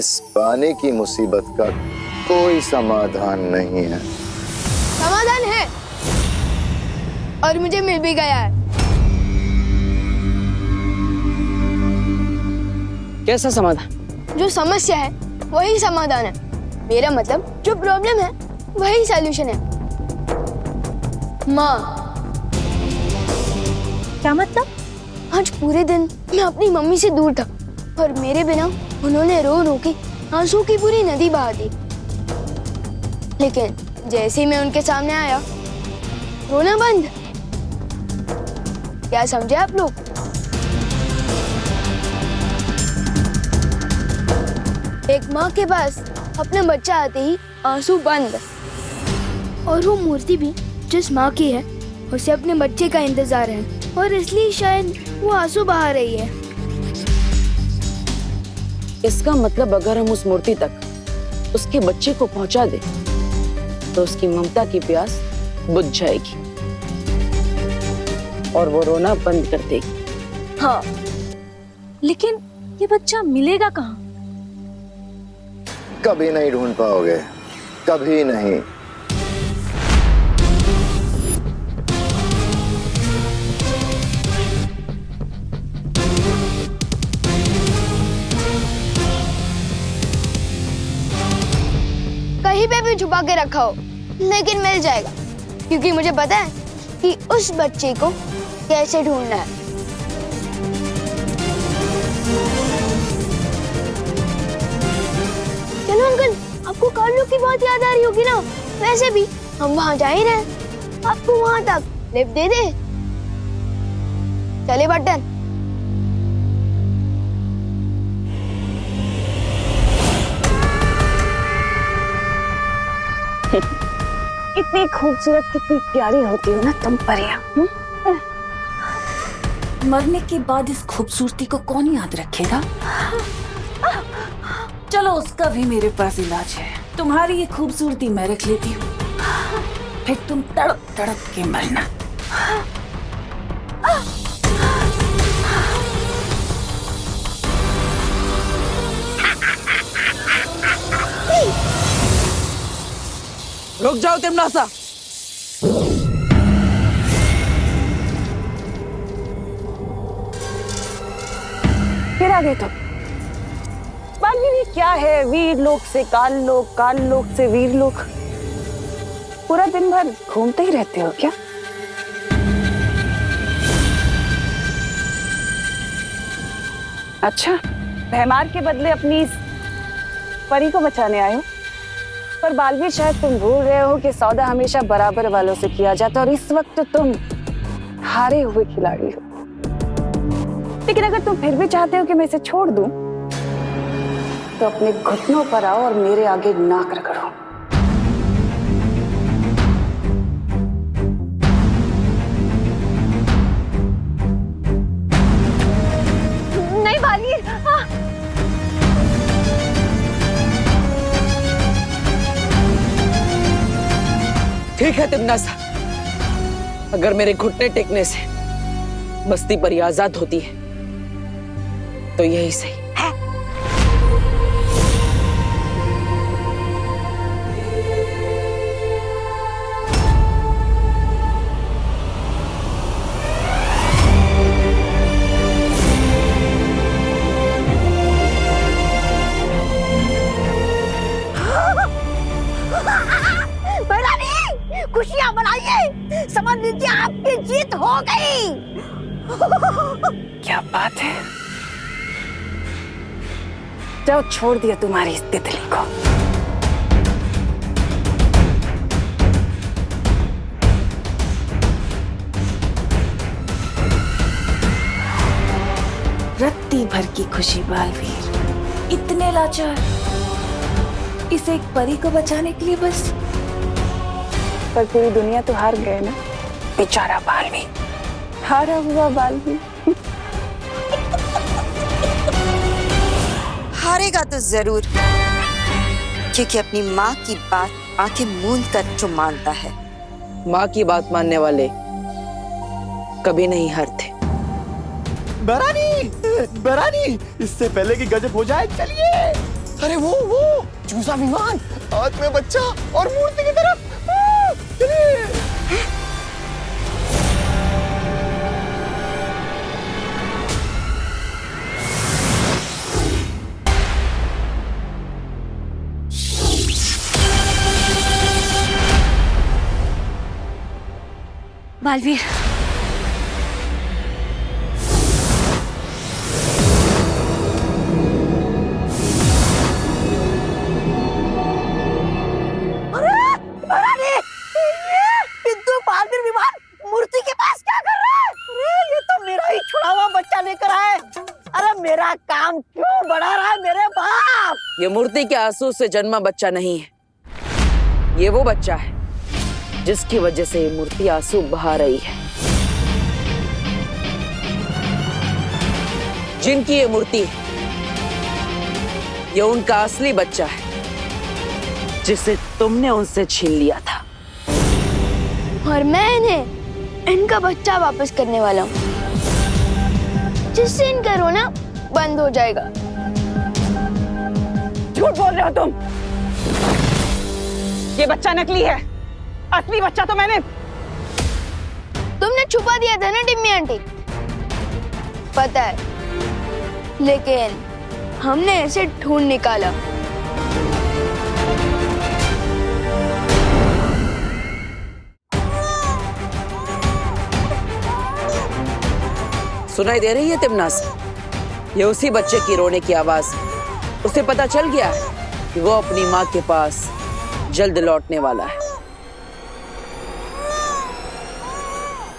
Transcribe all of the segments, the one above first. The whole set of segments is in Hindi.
इस पानी की मुसीबत का कोई समाधान नहीं है। समाधान है और मुझे मिल भी गया है। कैसा समाधान? जो समस्या है वही समाधान है। मेरा मतलब जो प्रॉब्लम है वही सॉल्यूशन है। माँ। क्या मतलब? आज पूरे दिन मैं अपनी मम्मी से दूर था और मेरे बिना उन्होंने रो रो के आंसू की पूरी नदी बहा दी। लेकिन जैसे ही मैं उनके सामने आया, रोना बंद। क्या समझे आप लोग? एक माँ के पास अपना बच्चा आते ही आंसू बंद, और वो मूर्ति भी जिस माँ की है उसे अपने बच्चे का इंतजार है और इसलिए शायद वो आंसू बहा रही है। इसका मतलब अगर हम उस मूर्ति तक उसके बच्चे को पहुंचा दे तो उसकी ममता की प्यास बुझ जाएगी और वो रोना बंद कर देगी। हाँ, लेकिन ये बच्चा मिलेगा कहाँ? कभी नहीं ढूंढ पाओगे, कभी नहीं। कहीं पे भी छुपा के रखा हो, लेकिन मिल जाएगा, क्योंकि मुझे पता है कि उस बच्चे को कैसे ढूंढना है। चलो अंकल, आपको कार्लो की बात याद आ रही होगी ना? वैसे भी हम वहाँ जा ही रहे हैं, आपको वहाँ तक लिफ्ट दे दे। चले बटन। इतनी खूबसूरत, कितनी प्यारी होती हो ना तुम परियां। मरने के बाद इस खूबसूरती को कौन याद रखेगा? चलो, उसका भी मेरे पास इलाज है। तुम्हारी ये खूबसूरती मैं रख लेती हूँ, फिर तुम तड़प तड़प के मरना। रुक जाओ तिमनासा। फिर आ गए तुम। बालवीर क्या है? वीर लोक से काल लोक, काल लोक से वीर लोक। पूरा दिन भर घूमते ही रहते हो क्या? अच्छा, भैमार के बदले अपनी इस परी को बचाने आए हो? पर बालवीर, शायद तुम भूल रहे हो कि सौदा हमेशा बराबर वालों से किया जाता है और इस वक्त तुम हारे हुए खिलाड़ी हो। लेकिन अगर तुम फिर भी चाहते हो कि मैं इसे छोड़ दूं, तो अपने घुटनों पर आओ और मेरे आगे नाक रगड़ो। नहीं बालवीर, ठीक है तिमनासा, अगर मेरे घुटने टेकने से बस्ती पर आजाद होती है तो यही सही है। खुशियां मनाइए, समझ लीजिए आपकी जीत हो गई। क्या बात है? जाओ, छोड़ दिया तुम्हारी इस तितली को। रत्ती भर की खुशी बालवीर, इतने लाचार, इसे एक परी को बचाने के लिए बस। पर पूरी दुनिया तो हार गए ना, बेचारा बालवीर, हारा हुआ बालवीर। हारेगा तो जरूर, क्योंकि अपनी माँ की बात आंखें मूंद कर जो मानता है। माँ की बात मानने वाले कभी नहीं हारते। बरानी, बरानी, इससे पहले कि गजब हो जाए, चलिए। अरे वो चूसा विमान हाथ में बच्चा और मूर्ति की तरफ। चलिए। बालवीर, पिंटू बालवीर विमान मूर्ति के पास क्या कर रहा है? अरे ये तो मेरा ही छुड़ा हुआ बच्चा लेकर आए। अरे मेरा काम क्यों बढ़ा रहा है मेरे बाप? ये मूर्ति के आंसू से जन्मा बच्चा नहीं है, ये वो बच्चा है जिसकी वजह से ये मूर्ति आंसू बहा रही है। जिनकी ये मूर्ति है, ये उनका असली बच्चा है जिसे तुमने उनसे छीन लिया था। और मैं इन्हें इनका बच्चा वापस करने वाला हूँ, जिससे इनका रोना बंद हो जाएगा। झूठ बोल रहे हो तुम। ये बच्चा नकली है, असली बच्चा तो मैंने। तुमने छुपा दिया था ना टिम्मी आंटी, पता है, लेकिन हमने इसे ढूंढ निकाला। सुनाई दे रही है तिमनास? ये उसी बच्चे की रोने की आवाज। उसे पता चल गया है कि वो अपनी माँ के पास जल्द लौटने वाला है।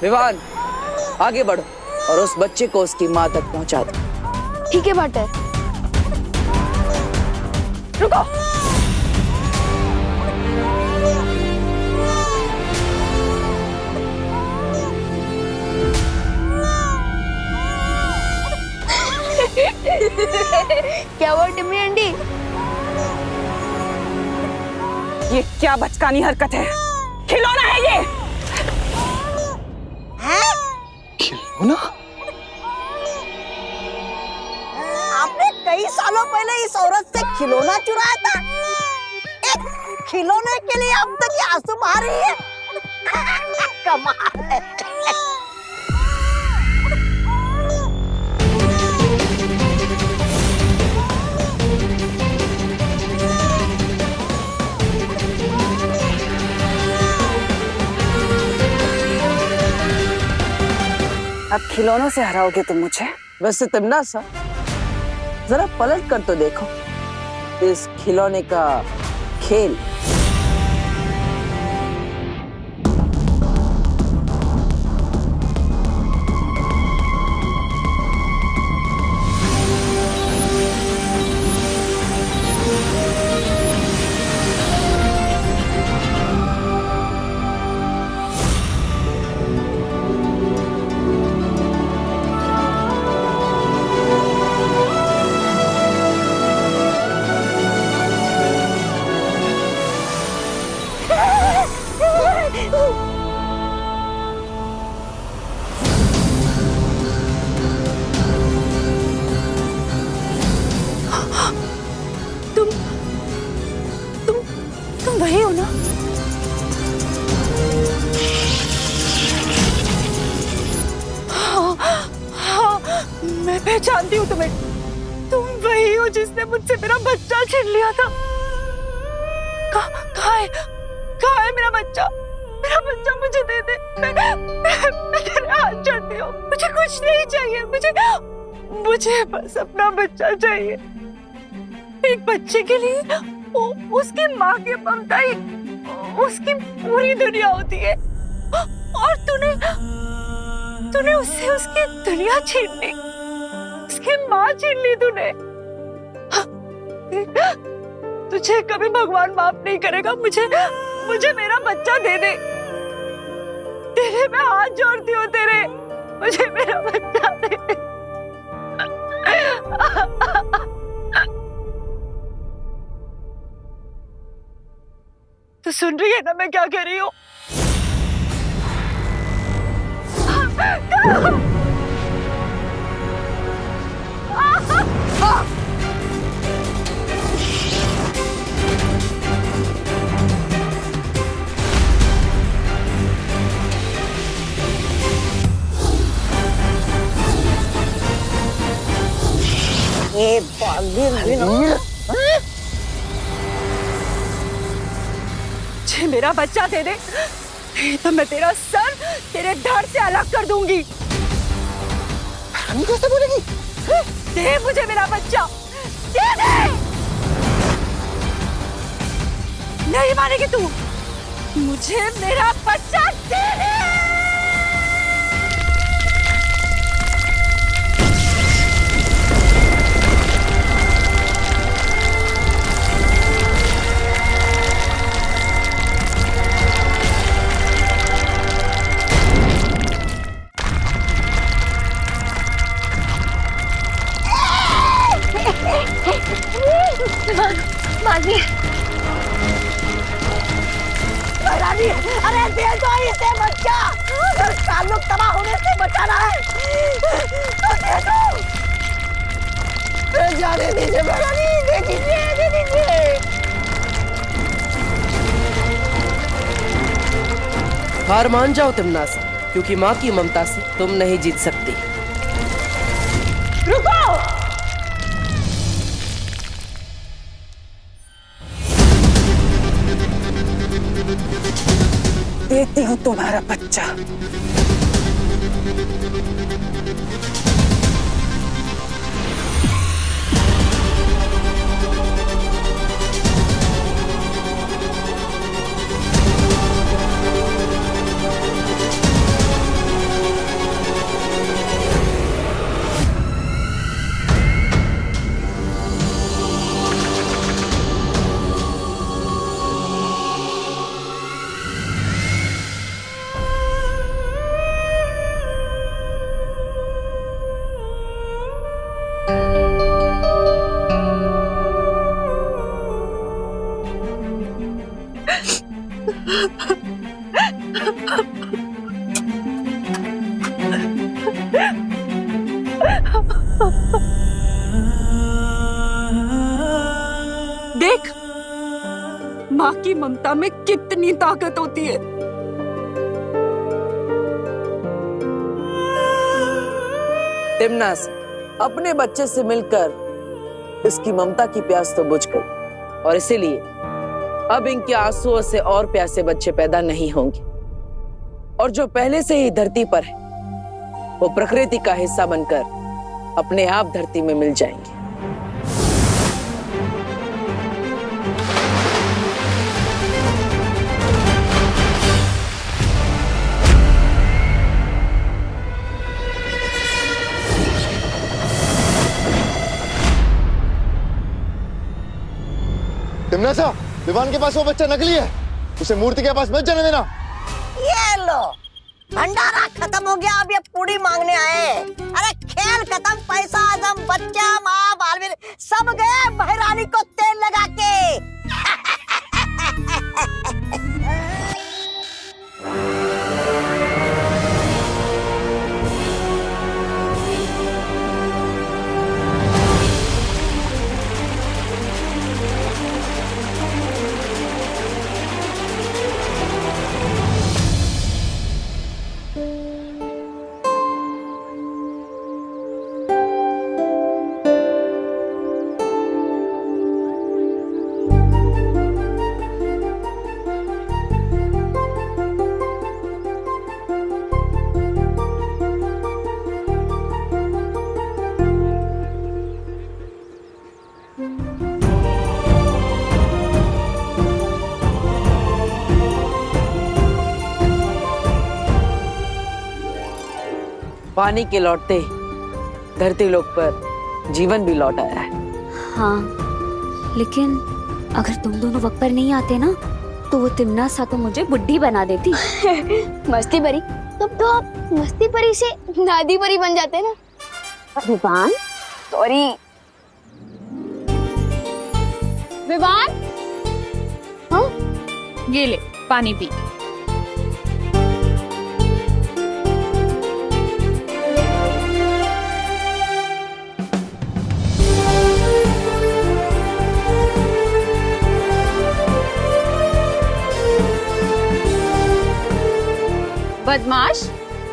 विवान, आगे बढ़ो और उस बच्चे को उसकी माँ तक पहुंचा दो। ठीक है भाटर। रुको। क्या हुआ टिम्मी आंटी? ये क्या बचकानी हरकत है? खिलौना है ये। खिलौना? आपने कई सालों पहले इस औरत से खिलौना चुराया था। एक खिलौने के लिए अब तक ये आंसू बहा रही है। कमाल है। अब खिलौनों से हराओगे तुम मुझे? वैसे तिमनास, जरा पलट कर तो देखो इस खिलौने का खेल। तुम वही हो ना? हाँ, मैं पहचानती हूँ तुम्हें। तुम वही हो जिसने मुझसे मेरा बच्चा छीन लिया था। कहाँ है मेरा बच्चा? मेरा बच्चा मुझे दे दे। मैं तेरे हाथ जोड़ती हूँ। मुझे कुछ नहीं चाहिए। मुझे बस अपना बच्चा चाहिए। एक बच्चे के लिए उसकी माँ की ममता ही उसकी पूरी दुनिया होती है। और तूने उससे उसकी दुनिया छीन ली, उसकी माँ छीन ली तूने। तुझे कभी भगवान माफ नहीं करेगा। मुझे मेरा बच्चा दे दे। तेरे मैं हाथ जोड़ती हूँ तेरे। मुझे मेरा बच्चा दे दे। तो सुन रही है ना मैं क्या कह रही हूँ? ए बालवीर मुझे मेरा बच्चा दे दे, नहीं तो मैं तेरा सर तेरे धड़ से अलग कर दूंगी। कैसे बोलेगी? दे मुझे मेरा बच्चा, दे दे। नहीं मानेगी तू, मुझे मेरा बच्चा दे दे। रानी, अरे दे दो इसे बच्चा, अगर ताल्लुक तबाह होने से बचाना है तो दे दो। जाने दीजिए रानी, दे दीजिए, दे दीजिए। हार मान जाओ तिमनासा, क्योंकि माँ की ममता से तुम नहीं जीत सकती। रुको, देती हूँ तुम्हारा बच्चा। देख माँ की ममता में कितनी ताकत होती है। तिमनास, अपने बच्चे से मिलकर इसकी ममता की प्यास तो बुझ गई, और इसीलिए अब इनके आंसुओं से और प्यासे बच्चे पैदा नहीं होंगे, और जो पहले से ही धरती पर है वो प्रकृति का हिस्सा बनकर अपने आप धरती में मिल जाएंगे। तिमनासा, विवान के पास वो बच्चा नकली है, उसे मूर्ति के पास मत जाने देना। ये लो, भंडारा खत्म हो गया, अब ये पूरी मांगने आए। अरे खेल खत्म, पैसा आदम, बच्चा, माँ, बालवीर सब गए बहरानी को तेल लगा के। पानी के लौटते ही धरती लोक पर जीवन भी लौट आया है। हाँ, लेकिन अगर तुम दोनों वक्त पर नहीं आते ना तो वो तिमनासा तो मुझे बुड्ढी बना देती। मस्ती परी, तब तो आप मस्ती परी से दादी परी बन जाते ना। विवान, सॉरी। विवान, हाँ? ये ले पानी पी। बदमाश।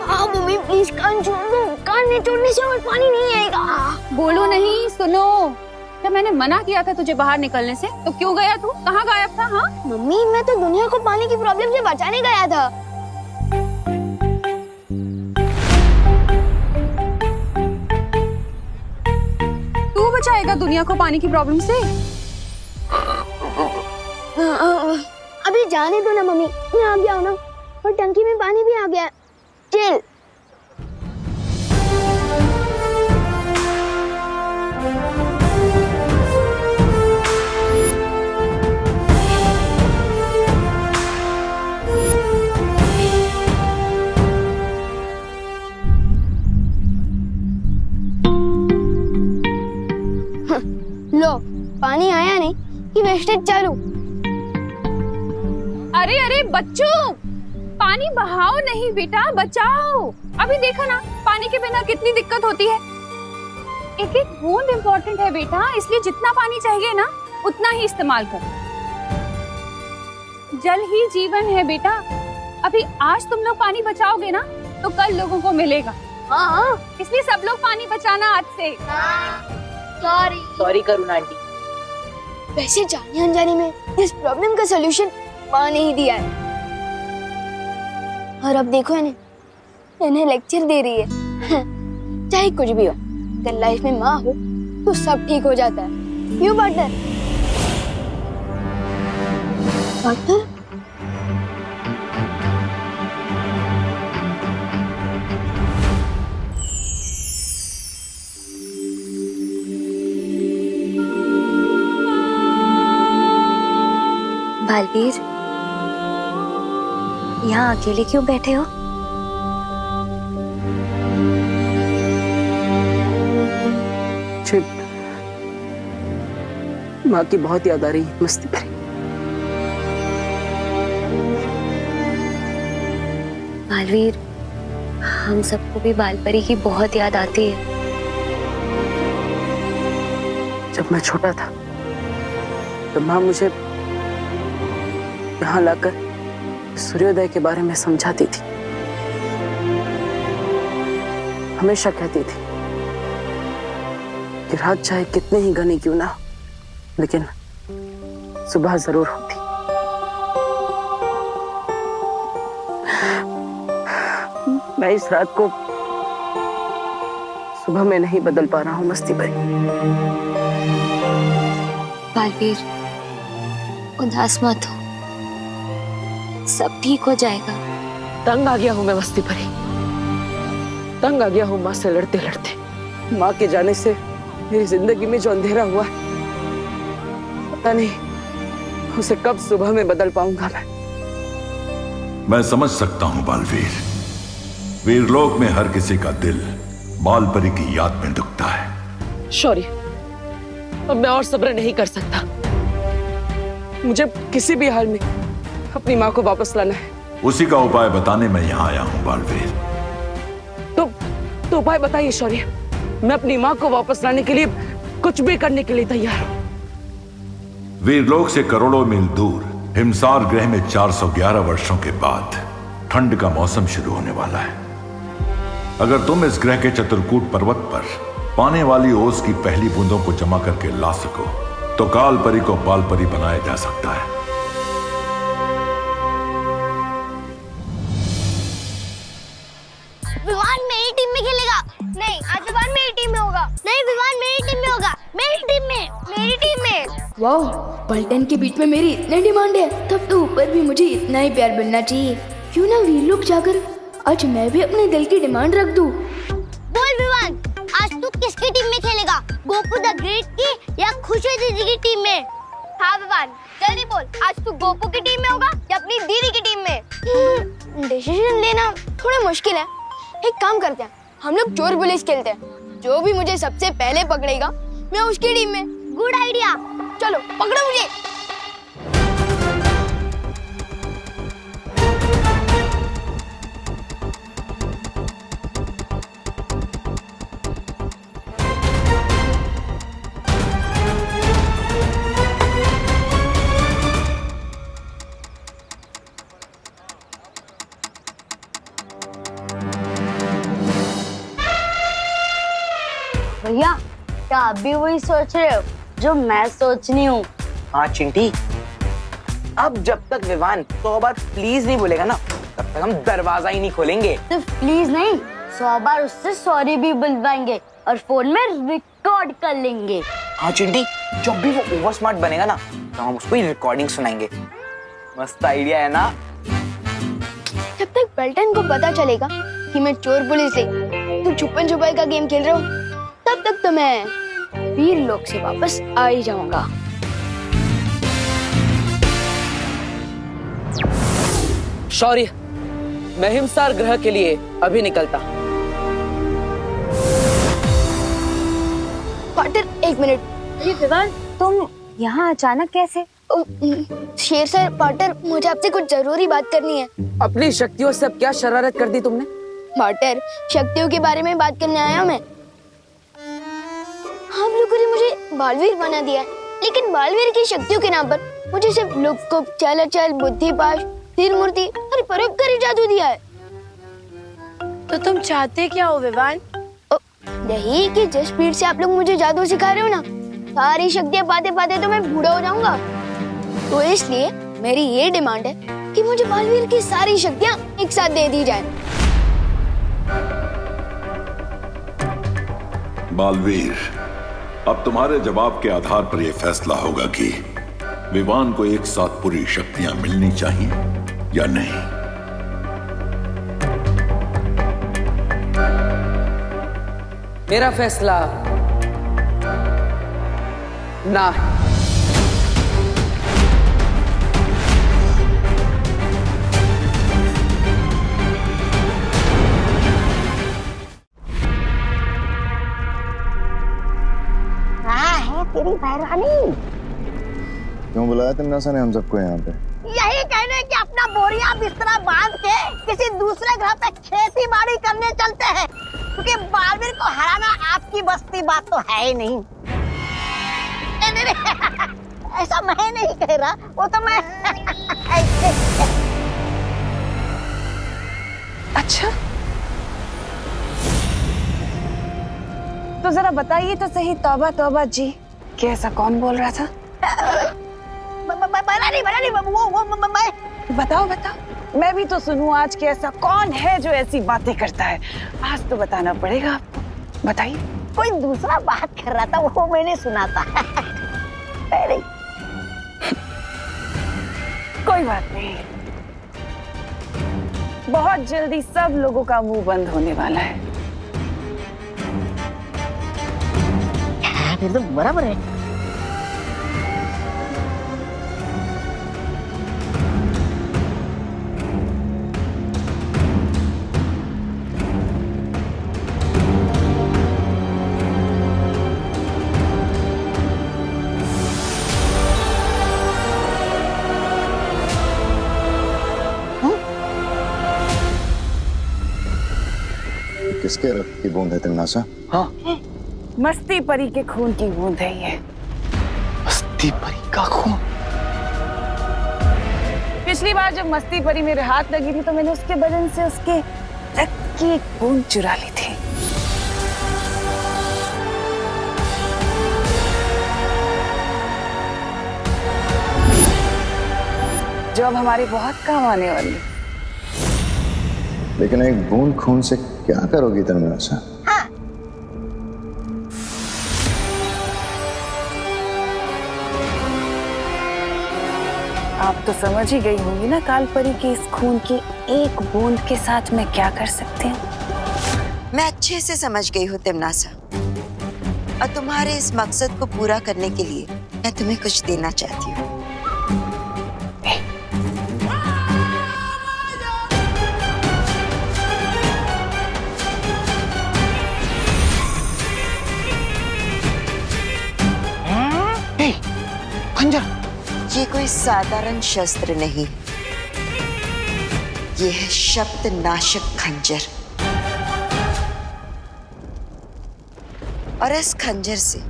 हाँ मम्मी, प्लीज कान छोड़ दो, कान निचोड़ने से और पानी नहीं आएगा। बोलो नहीं, सुनो। जब मैंने मना किया था तुझे बाहर निकलने से, तो क्यों गया तू? कहाँ गायब था? हाँ मम्मी, मैं तो दुनिया को पानी की प्रॉब्लम से बचाने गया था। तू बचाएगा दुनिया को पानी की प्रॉब्लम से? अभी जाने दो ना मम्मी, मैं आ गया हूँ ना, और टंकी में पानी भी आ गया। चिल। लो, पानी आया नहीं कि वेस्टेज चालू। अरे अरे बच्चों, पानी बहाओ नहीं बेटा, बचाओ। अभी देखो ना, पानी के बिना कितनी दिक्कत होती है। एक एक बूंद इम्पोर्टेंट है बेटा, इसलिए जितना पानी चाहिए ना उतना ही इस्तेमाल करो। जल ही जीवन है बेटा। अभी आज तुम लोग पानी बचाओगे ना तो कल लोगों को मिलेगा। हाँ, इसलिए सब लोग पानी बचाना आज से। सॉरी करुणा आंटी। वैसे जाने अनजाने में इस प्रॉब्लम का सलूशन माँ ने ही दिया है, और अब देखो इन्हें लेक्चर दे रही है। चाहे कुछ भी हो, अगर लाइफ में माँ हो तो सब ठीक हो जाता है। क्यों पार्टनर? पार्टनर? बालवीर, यहाँ अकेले क्यों बैठे हो? माँ की बहुत याद आ रही है मस्ती परी। बालवीर, हम सबको भी बालपरी की बहुत याद आती है। जब मैं छोटा था तो माँ मुझे यहाँ लाकर सूर्योदय के बारे में समझाती थी। हमेशा कहती थी कि रात चाहे कितने ही घनी क्यों ना, लेकिन सुबह जरूर होती। मैं इस रात को सुबह में नहीं बदल पा रहा हूँ मस्ती परी। बालवीर, उदास मत हो, सब ठीक हो जाएगा। तंग आ गया हूँ मैं मस्ती परी, तंग आ गया हूँ माँ से लड़ते लड़ते। माँ के जाने से मेरी जिंदगी में जो अंधेरा हुआ है, पता नहीं उसे कब सुबह में बदल पाऊंगा मैं समझ सकता हूँ बालवीर। वीरलोक में हर किसी का दिल बालपरी की याद में दुखता है। शौर्य, अब मैं और सब्र नहीं कर सकता। मुझे किसी भी हाल में अपनी माँ को वापस लाना है। उसी का उपाय बताने मैं यहाँ आया हूँ बालवीर। तो उपाय बताइए शौर्य। मैं अपनी माँ को वापस लाने के लिए कुछ भी करने के लिए तैयार हूँ। वीरलोक से करोड़ों मील दूर हिमसार ग्रह में 411 वर्षों के बाद ठंड का मौसम शुरू होने वाला है। अगर तुम इस ग्रह के चतुर्कूट पर्वत पर पाने वाली ओस की पहली बूंदों को जमा करके ला सको तो कालपरी को बालपरी बनाया जा सकता है। विवान मेरी टीम में खेलेगा। नहीं, आज विवान मेरी टीम में होगा। नहीं, विवान मेरी टीम में होगा। मेरी टीम में, मेरी टीम में। वाह, पलटन के बीच में मेरी इतनी डिमांड है, तब तो ऊपर भी मुझे इतना ही प्यार मिलना चाहिए। क्यों ना वीरलोक जाकर आज मैं भी अपने दिल की डिमांड रख दूं। बोल विवान, आज तू किसकी टीम में खेलेगा? गोपू द ग्रेट की या खुशी दीदी की टीम में? हाँ विवान, जल्दी बोल, आज तू गोपू की टीम में होगा या अपनी दीदी की टीम में? डिसीजन लेना थोड़ा मुश्किल है। एक काम करते हैं, हम लोग चोर पुलिस खेलते हैं। जो भी मुझे सबसे पहले पकड़ेगा मैं उसकी टीम में। गुड आइडिया, चलो पकड़ो मुझे। क्या आप भी वही सोच रहे हो जो मैं सोचनी हूँ? हाँ चिंटी, अब जब तक विवान तो बार प्लीज नहीं बोलेगा ना, तब तक हम दरवाजा ही नहीं खोलेंगे। सिर्फ प्लीज नहीं, 100 बार उससे सॉरी भी बुलवाएंगे और फोन में रिकॉर्ड कर लेंगे। हाँ चिंटी, जब भी वो ओवर स्मार्ट बनेगा ना तो हम उसको ही रिकॉर्डिंग सुनाएंगे। मस्त आइडिया है ना? जब तक बेल्टन को पता चलेगा कि मैं चोर पुलिस नहीं तो छुपन छुपाई का गेम खेल रहा हूँ, तब तक तो मैं वीर लोक से वापस आ ही जाऊंगा। शौर्य, मैं हिमसार ग्रह के लिए अभी निकलता। Partner, 1 minute. ये विवान, तुम यहाँ अचानक कैसे? शेर सर, पार्टनर, मुझे आपसे कुछ जरूरी बात करनी है। अपनी शक्तियों से अब क्या शरारत कर दी तुमने? पार्टनर, शक्तियों के बारे में बात करने आया मैं। आप लोगों ने मुझे बालवीर बना दिया, लेकिन बालवीर की शक्तियों के नाम पर मुझे सिर्फ लुक, चल, बुद्धिपाश, तीर मूर्ति और परोपकारी जादू दिया है। तो तुम चाहते क्या हो विवान? यही कि जिस स्पीड से आप लोग मुझे जादू सिखा रहे हो ना, सारी शक्तियाँ पाते पाते तो मैं बूढ़ा हो जाऊंगा। तो इसलिए मेरी ये डिमांड है कि मुझे बालवीर की सारी शक्तियाँ एक साथ दे दी जाए। बालवीर, अब तुम्हारे जवाब के आधार पर यह फैसला होगा कि विवान को एक साथ पूरी शक्तियां मिलनी चाहिए या नहीं। मेरा फैसला ना है। तेरी बहरानी क्यों बुलाया तिमनासा ने हम सबको यहाँ पे? यही कहने कि अपना बोरिया बिस्तरा बांध के किसी दूसरे ग्रह पे खेती बाड़ी करने चलते हैं, क्योंकि बालवीर को हराना आपकी बस की बात तो है ही नहीं। नहीं, ऐसा मैं नहीं कह रहा, वो तो मैं अच्छा, तो जरा बताइए तो सही, तौबा तौबा जी, कि ऐसा कौन बोल रहा था? बताओ बताओ, मैं भी तो सुनूं आज कि ऐसा कौन है जो ऐसी बातें करता है। आज तो बताना पड़ेगा आपको, बताइए। कोई दूसरा बात कर रहा था, वो मैंने सुना था। कोई बात नहीं, बहुत जल्दी सब लोगों का मुंह बंद होने वाला है। फिर तो बराबर है। किसके रक्त की बूंद है तिमनासा? हाँ, मस्ती परी के खून की बूंद है ये। मस्ती परी का खून? पिछली बार जब मस्ती परी मेरे हाथ लगी थी तो मैंने उसके बदन से उसके रक्त की एक बूंद चुरा ली थी। जो अब हमारे बहुत काम आने वाली। लेकिन एक बूंद खून से क्या करोगी तिमनासा? आप तो समझ ही गई होंगी ना कालपरी की इस खून की एक बूंद के साथ मैं क्या कर सकती हूँ। मैं अच्छे से समझ गई हूँ तिमनासा, और तुम्हारे इस मकसद को पूरा करने के लिए मैं तुम्हें कुछ देना चाहती हूँ। खंजर? ये कोई साधारण शस्त्र नहीं, ये है शब्द नाशक खंजर। और इस खंजर से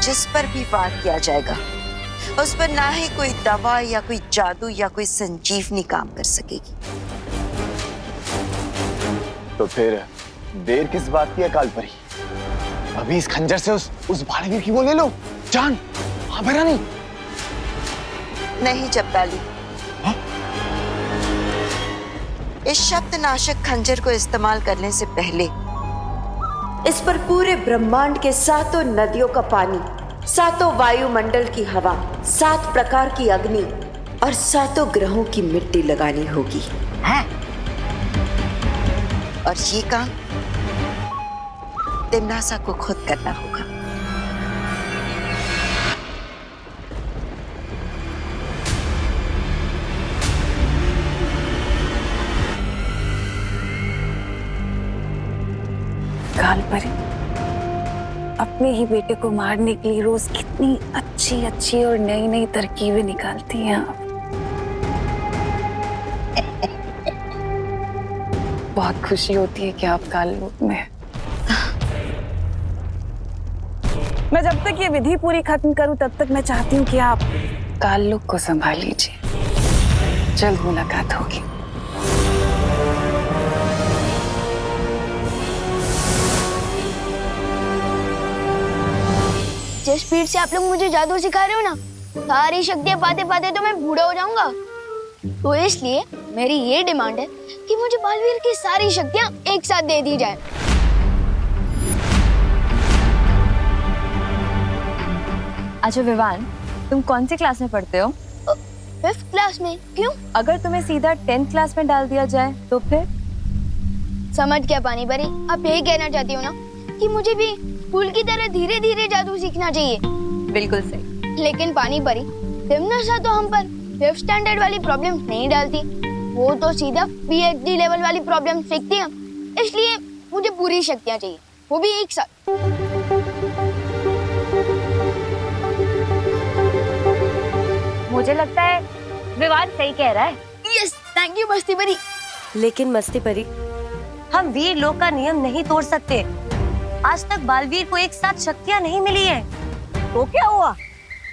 जिस पर भी वार किया जाएगा उस पर ना ही कोई दवा या कोई जादू या कोई संजीवनी काम कर सकेगी। तो फिर देर किस बात की है कालपरी? अभी इस खंजर से उस बालवीर की वो ले लो जान। हाँ भैरा नहीं नहीं जब्बाली, इस शब्दनाशक खंजर को इस्तेमाल करने से पहले इस पर पूरे ब्रह्मांड के 7 नदियों का पानी, 7 वायुमंडल की हवा, 7 प्रकार की अग्नि और 7 ग्रहों की मिट्टी लगानी होगी। हैं? और ये काम तिम्नासा को खुद करना होगा। काल परी, अपने ही बेटे को मारने के लिए रोज कितनी अच्छी अच्छी और नई नई तरकीबें निकालती हैं आप। बहुत खुशी होती है कि आप काल रूप में हैं। मैं जब तक ये विधि पूरी खत्म करूं तब तक मैं चाहती हूँ कि आप काल लोक को संभाल लीजिए। जल्द मुलाकात होगी। जिस स्पीड से आप लोग मुझे जादू सिखा रहे हो ना, सारी शक्तियाँ पाते पाते तो मैं बूढ़ा हो जाऊंगा। तो इसलिए मेरी ये डिमांड है कि मुझे बालवीर की सारी शक्तियाँ एक साथ दे दी जाए। अच्छा विवान, तुम कौन सी क्लास में पढ़ते हो? 5th क्लास में। क्यों? अगर तुम्हें सीधा 10th क्लास में डाल दिया जाए तो फिर? समझ क्या पानी परी, आप यही कहना चाहती हो ना कि मुझे भी फूल की तरह धीरे धीरे जादू सीखना चाहिए? बिल्कुल सही। लेकिन पानी परी, तिम्नासा तो हम पर 5th स्टैंडर्ड वाली प्रॉब्लम नहीं डालती, वो तो सीधा PhD लेवल वाली प्रॉब्लम सीखती है। इसलिए मुझे पूरी शक्तियाँ चाहिए, वो भी एक साथ। मुझे लगता है विवान सही कह रहा है। यस, थैंक यू मस्ती परी। लेकिन मस्ती परी, हम वीर लोक का नियम नहीं तोड़ सकते। आज तक बालवीर को एक साथ शक्तियाँ नहीं मिली है। तो क्या हुआ?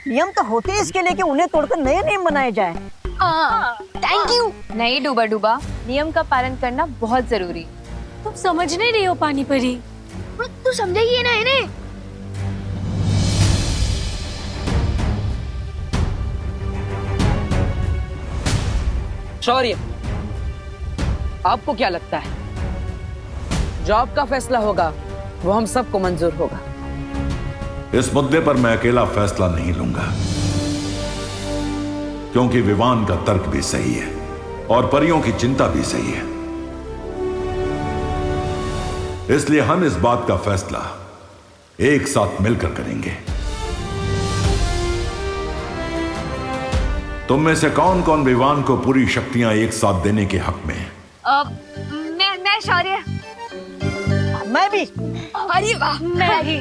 नियम तो होते हैं इसके लिए कि उन्हें तोड़कर नए नियम बनाए जाए। Thank you. नहीं डूबा डूबा, नियम का पालन करना बहुत जरूरी। तुम समझ नहीं रही हो पानी परी। तू समझेगी ना इन्हें? शौर्य, आपको क्या लगता है जो आपका फैसला होगा वो हम सबको मंजूर होगा? इस मुद्दे पर मैं अकेला फैसला नहीं लूंगा, क्योंकि विवान का तर्क भी सही है और परियों की चिंता भी सही है। इसलिए हम इस बात का फैसला एक साथ मिलकर करेंगे। तुम में से कौन कौन विवान को पूरी शक्तियां एक साथ देने के हक में है? मैं शौर्य। मैं भी। अरे वाह, मैं भी।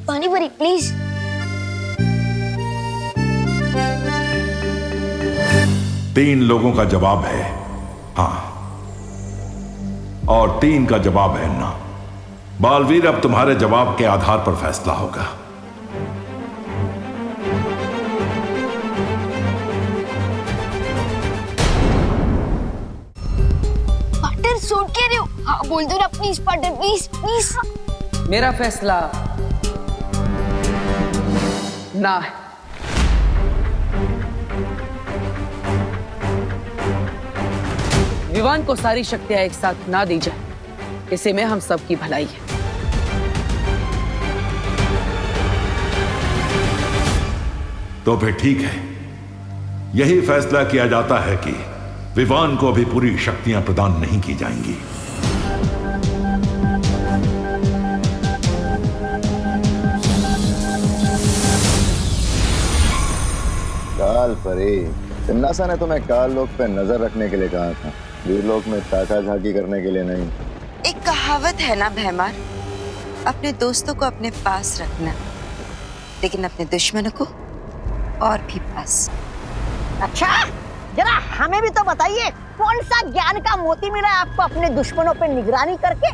पानी परी प्लीज। तीन लोगों का जवाब है हाँ और 3 का जवाब है ना। बालवीर, अब तुम्हारे जवाब के आधार पर फैसला होगा। पार्टनर सूट कह रहे हो? हाँ बोल दो ना प्लीज पार्टनर, प्लीज प्लीज। मेरा फैसला ना है। विवान को सारी शक्तियां एक साथ ना दी जाए, इसी में हम सबकी भलाई है। तो फिर ठीक है, यही फैसला किया जाता है कि विवान को अभी पूरी शक्तियां प्रदान नहीं की जाएंगी। काल परी, तिम्नासा ने तुम्हें काल लोक पे नजर रखने के लिए कहा था, वीर लोक में ताका झाकी करने के लिए नहीं। एक कहावत है ना भैमार, अपने दोस्तों को अपने पास रखना, लेकिन अपने दुश्मनों को और भी पास। अच्छा, जरा हमें भी तो बताइए, कौन सा ज्ञान का मोती मिला है आपको अपने दुश्मनों पे निगरानी करके?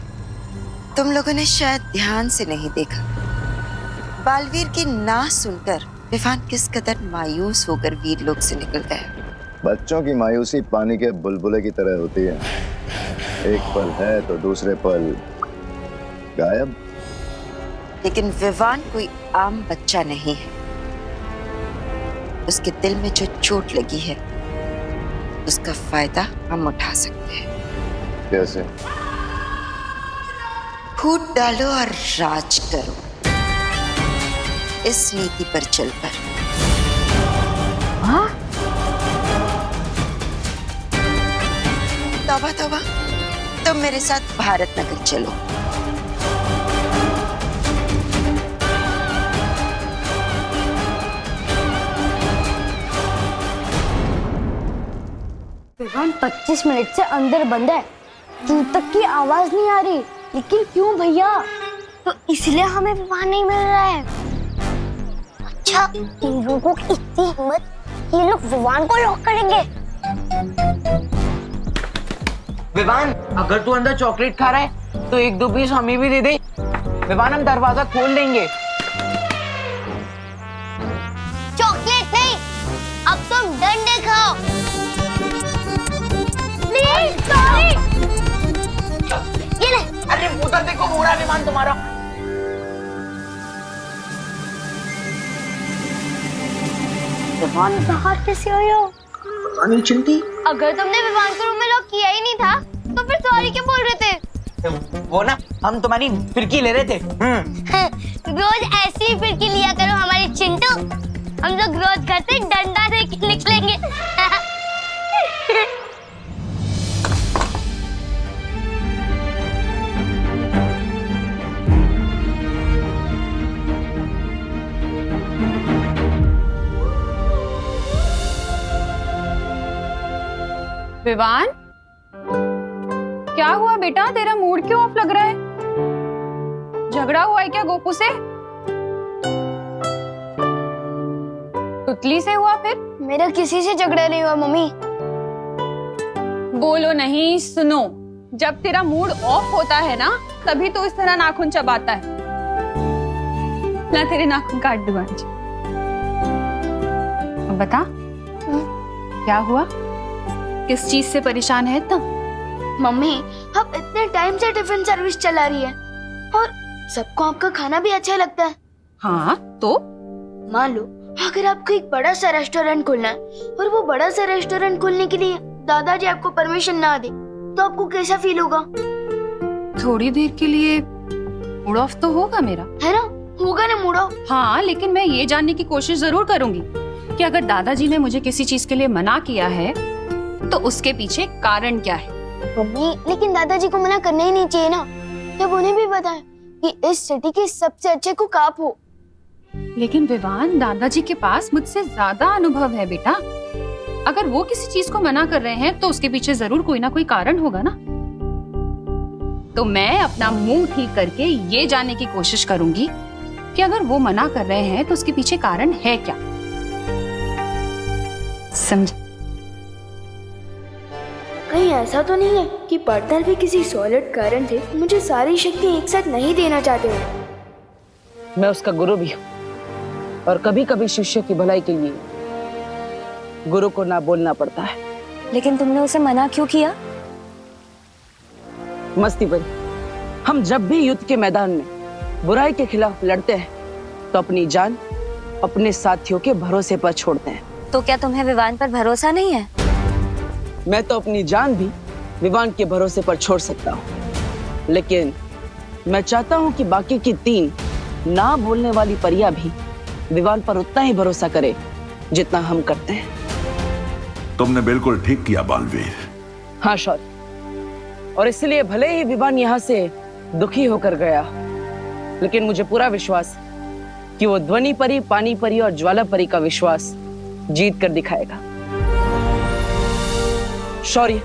तुम लोगों ने शायद ध्यान से नहीं देखा, बालवीर की ना सुनकर विवान किस कदर मायूस होकर वीर लोक से निकल गया। बच्चों की मायूसी पानी के बुलबुले की तरह होती है। एक पल है तो दूसरे पल गायब। लेकिन विवान कोई आम बच्चा नहीं है। उसके दिल में जो चोट लगी है उसका फायदा हम उठा सकते हैं। कैसे? फूट डालो और राज करो, इस नीति पर चलकर। हाँ? तौबा तौबा, तुम मेरे साथ भारत नगर चलो। विवान 25 मिनट से अंदर बंद है, दूर तक की आवाज नहीं आ रही। लेकिन क्यों भैया? तो इसलिए हमें विवान नहीं मिल रहा है। अच्छा, इन लोगों की इतनी हिम्मत, ये लोग विवान को लॉक करेंगे। विवान, अगर तू अंदर चॉकलेट खा रहा है तो 1-2 पीस हमें भी दे दे। विवान, हम दरवाजा खोल देंगे। चॉकलेट नहीं, अब तुम डंडे खाओ। Please, sorry. ये ले। अरे उधर देखो, मुड़ा विमान तुम्हारा। विवान बाहर कैसे आया? अनिल चिंटी, अगर तुमने विवान को रूम में लॉक किया ही नहीं था तो फिर सॉरी क्यों बोल रहे थे? वो ना, हम तुम्हारी फिरकी ले रहे थे। रोज ऐसी ही फिरकी लिया करो हमारी चिंटू। हम लोग रोज घर से डंडा से निकलेंगे। विवान, क्या हुआ बेटा? तेरा मूड क्यों ऑफ लग रहा है? झगड़ा हुआ है क्या गोपू से? तुतली से हुआ फिर? मेरा किसी से झगड़ा नहीं हुआ मम्मी। बोलो नहीं, सुनो। जब तेरा मूड ऑफ होता है ना, तभी तो इस तरह नाखून चबाता है। ला तेरे नाखून काट दूं आज। अब बता, क्या हुआ? किस चीज से परेशान है इतना? मम्मी, अब इतने टाइम से टिफिन सर्विस चला रही है और सबको आपका खाना भी अच्छा लगता है। हाँ तो? मान लो अगर आपको एक बड़ा सा रेस्टोरेंट खोलना है और वो बड़ा सा रेस्टोरेंट खोलने के लिए दादाजी आपको परमिशन ना दे तो आपको कैसा फील होगा? थोड़ी देर के लिए मूड ऑफ तो होगा मेरा, है ना? होगा ना मूड ऑफ। हाँ, लेकिन मैं ये जानने की कोशिश जरूर करूंगी कि अगर दादाजी ने मुझे किसी चीज के लिए मना किया है तो उसके पीछे कारण क्या है। मम्मी, लेकिन दादाजी को मना करना ही नहीं चाहिए ना, जब उन्हें भी पता है कि इस सिटी के सबसे अच्छे कुक आप हो। लेकिन विवान, दादाजी के पास मुझसे ज्यादा अनुभव है बेटा। अगर वो किसी चीज को मना कर रहे हैं तो उसके पीछे जरूर कोई ना कोई कारण होगा ना। तो मैं अपना मुंह ठीक करके ये जानने की कोशिश करूंगी कि अगर वो मना कर रहे हैं तो उसके पीछे कारण है क्या। समझ? कहीं ऐसा तो नहीं है कि पार्टनर भी किसी सॉलिड कारण थे मुझे सारी शक्ति एक साथ नहीं देना चाहते हो। मैं उसका गुरु भी हूँ और कभी कभी शिष्य की भलाई के लिए गुरु को ना बोलना पड़ता है। लेकिन तुमने उसे मना क्यों किया? मस्ती भरी, हम जब भी युद्ध के मैदान में बुराई के खिलाफ लड़ते हैं तो अपनी जान अपने साथियों के भरोसे पर छोड़ते हैं। तो क्या तुम्हें विवान पर भरोसा नहीं है? मैं तो अपनी जान भी विवान के भरोसे पर छोड़ सकता हूँ, लेकिन मैं चाहता हूँ कि बाकी की 3 ना बोलने वाली परियां भी विवान पर उतना ही भरोसा करे जितना हम करते हैं। तुमने बिल्कुल ठीक किया बालवीर। हाँ शौर्य, और इसलिए भले ही विवान यहाँ से दुखी होकर गया, लेकिन मुझे पूरा विश्वास कि वो ध्वनि परी, पानी परी और ज्वाला परी का विश्वास जीत कर दिखाएगा। शौर्य,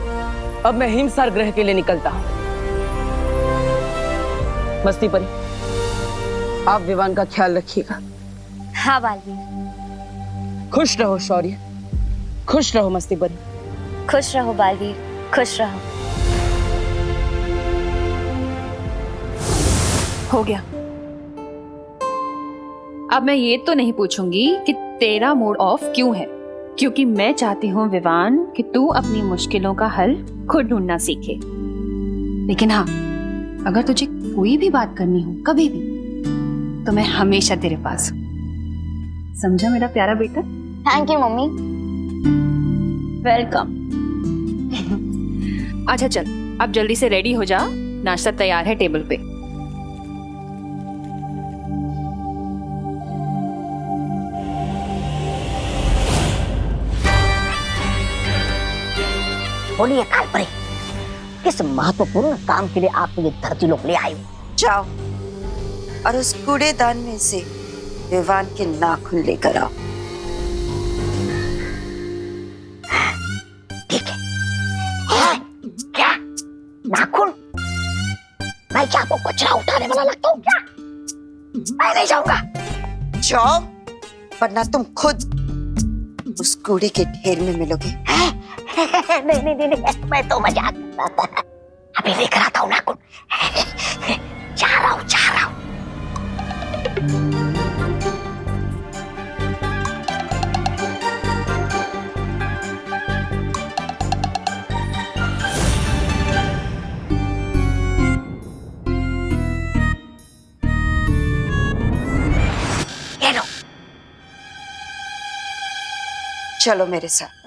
अब मैं हिमसार ग्रह के लिए निकलता हूं। मस्ती परी, आप विवान का ख्याल रखिएगा। हाँ बालवीर। खुश रहो शौर्य, खुश रहो मस्ती परी। खुश रहो बालवीर, खुश रहो। हो गया। अब मैं ये तो नहीं पूछूंगी कि तेरा मूड ऑफ क्यों है, क्योंकि मैं चाहती हूँ विवान कि तू अपनी मुश्किलों का हल खुद ढूंढना सीखे। लेकिन हाँ, अगर तुझे कोई भी बात करनी हो कभी भी, तो मैं हमेशा तेरे पास हूँ। समझा मेरा प्यारा बेटा? Thank you mummy. वेलकम। अच्छा चल, अब जल्दी से रेडी हो जा, नाश्ता तैयार है टेबल पे। बोलिए कालपरी, किस महत्वपूर्ण काम के लिए आप ये धरती लोग ले आए हो? जाओ और उस कूड़ेदान में से विवान के नाखून लेकर आओ। ठीक है। क्या नाखून? मैं क्या आपको कचरा उठाने वाला लगता हूँ क्या? मैं नहीं जाऊंगा। जाओ, वरना तुम खुद उस कूड़े के ढेर में मिलोगे। नहीं, मैं तो मजाक कर रहा था। अभी देख रहा था उन्हें कुछ। जा रहा हूँ। ये लो। चलो मेरे साथ।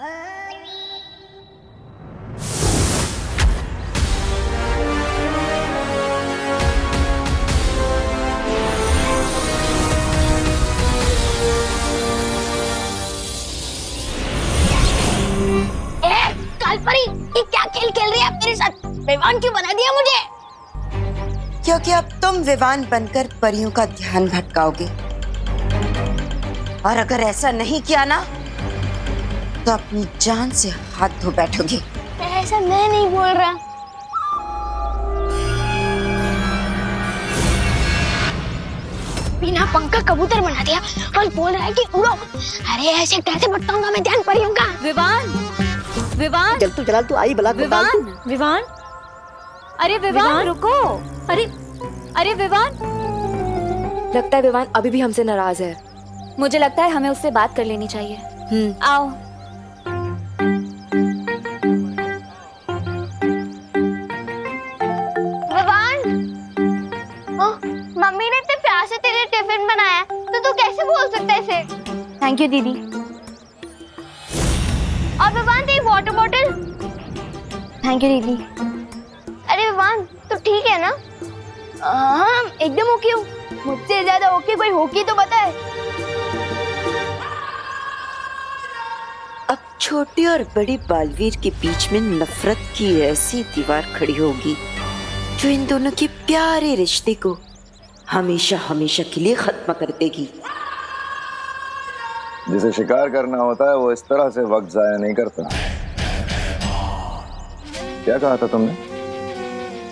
कालपरी, ये क्या खेल खेल रही है आप मेरे साथ? विवान क्यों बना दिया मुझे? क्योंकि अब तुम विवान बनकर परियों का ध्यान भटकाओगे, और अगर ऐसा नहीं किया ना, तो अपनी जान से हाथ धो बैठोगे। ऐसा मैं नहीं बोल रहा। बिना पंखा कबूतर बना दिया और बोल रहा है कि उड़ो। अरे ऐसे कैसे भटकाऊंगा मैं ध्यान परियों का? विवान, जल तू आई बला। विवान, अरे विवान रुको। अरे विवान, लगता है विवान अभी भी हमसे नाराज है। मुझे लगता है हमें उससे बात कर लेनी चाहिए। आओ। विवान, मम्मी ने इतने प्यार से तेरे टिफिन बनाया, तो तू कैसे बोल सकता है इसे? थैंक यू दीदी। और विवान, तेरी वाटर बॉटल। थैंक यू दीदी। अरे विवान, तू ठीक है ना? हाँ, एकदम ओके हूँ। मुझसे ज्यादा ओके कोई होगी तो बताए। अब छोटी और बड़ी बालवीर के बीच में नफरत की ऐसी दीवार खड़ी होगी जो इन दोनों के प्यारे रिश्ते को हमेशा हमेशा के लिए खत्म कर देगी। जिसे शिकार करना होता है वो इस तरह से वक्त जाया नहीं करता। क्या कहा था तुमने?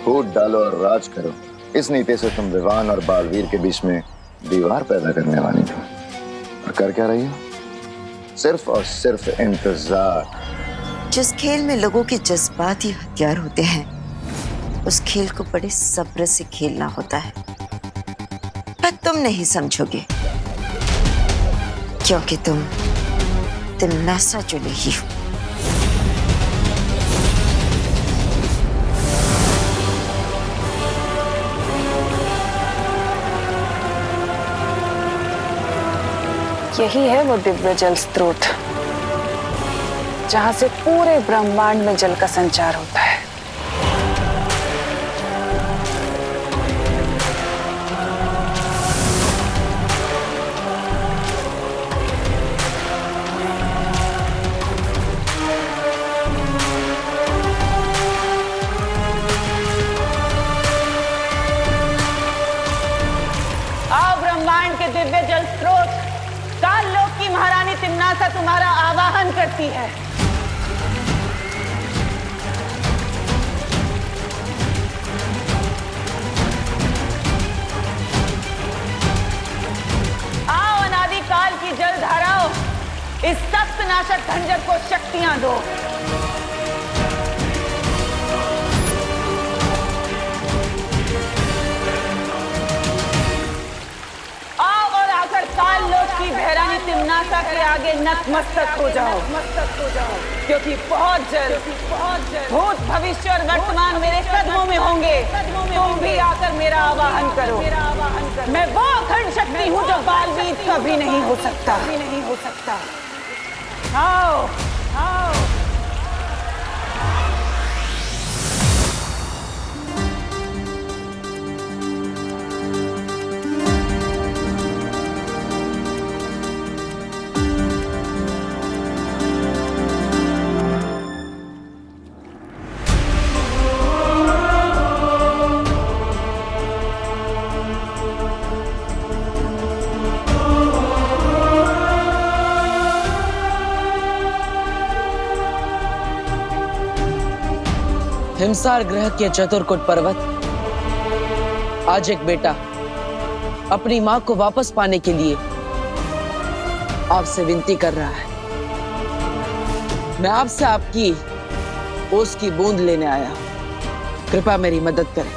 कूद डालो और राज करो। इस नीति से तुम विवान और बालवीर के बीच में दीवार पैदा करने वाली थी, और कर क्या रही हो? सिर्फ और सिर्फ इंतजार। जिस खेल में लोगों के जज्बात ही हथियार होते हैं, उस खेल को बड़े सब्र से खेलना होता है। पर तुम नहीं समझोगे, क्योंकि तुम तिमनासा जो नहीं हो। यही है वो दिव्य जल स्रोत, जहां से पूरे ब्रह्मांड में जल का संचार होता है। आओ ब्रह्मांड के दिव्य जल स्रोत, काल लोक की महारानी तिम्नासा तुम्हारा आवाहन करती है। आओ अनादिकाल की जल धाराओं, इस सख्त नाशक खंजर को शक्तियां दो। काल लोक की महारानी तिम्नासा के आगे नतमस्तक हो जाओ, क्योंकि बहुत जल्द भूत भविष्य और वर्तमान मेरे कदमों में होंगे। तुम भी आकर मेरा आवाहन करो। मैं वो अखंड शक्ति हूँ जो बालवीर कभी नहीं हो सकता। आओ आओ। हिमसार ग्रह के चतुर्कुट पर्वत आज एक बेटा अपनी मां को वापस पाने के लिए आपसे विनती कर रहा है। मैं आपसे आपकी ओस की बूंद लेने आया हूं। कृपया मेरी मदद करें।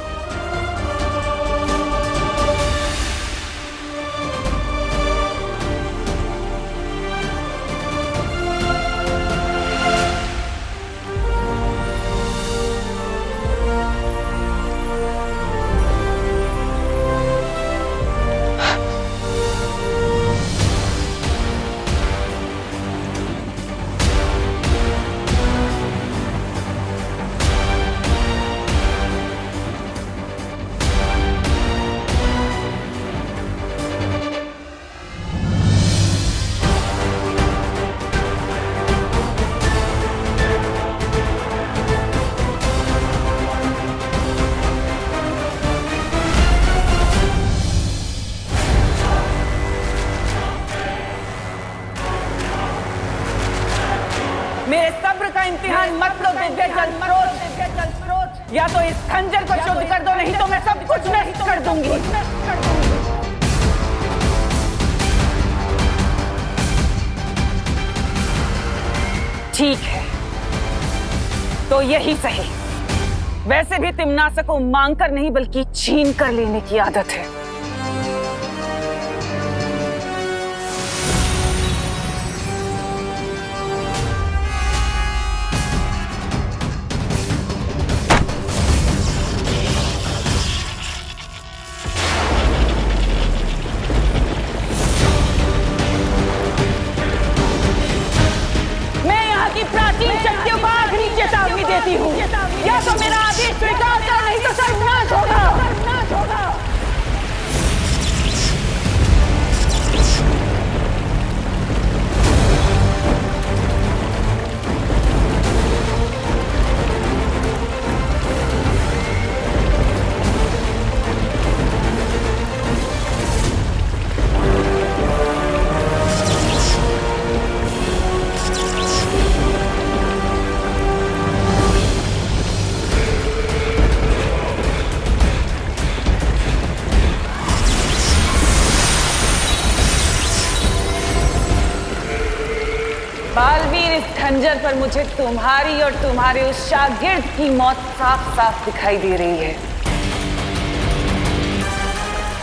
मेरे सब्र का इम्तिहान मत लो दिव्य जल स्रोत। या तो इस खंजर को शुद्ध कर दो, नहीं तो मैं सब कुछ नष्ट कर दूंगी। ठीक है, तो यही सही। वैसे भी तिम्नासा को मांग कर नहीं बल्कि छीन कर लेने की आदत है। प्राचीन शक्तियों को आखिरी चेतावनी देती हूँ, या तो मेरा आदेश स्वीकार करो, नहीं तो सर्वनाश होगा। बालवीर, इस खंजर पर मुझे तुम्हारी और तुम्हारे उस शागिर्द की मौत साफ साफ दिखाई दे रही है।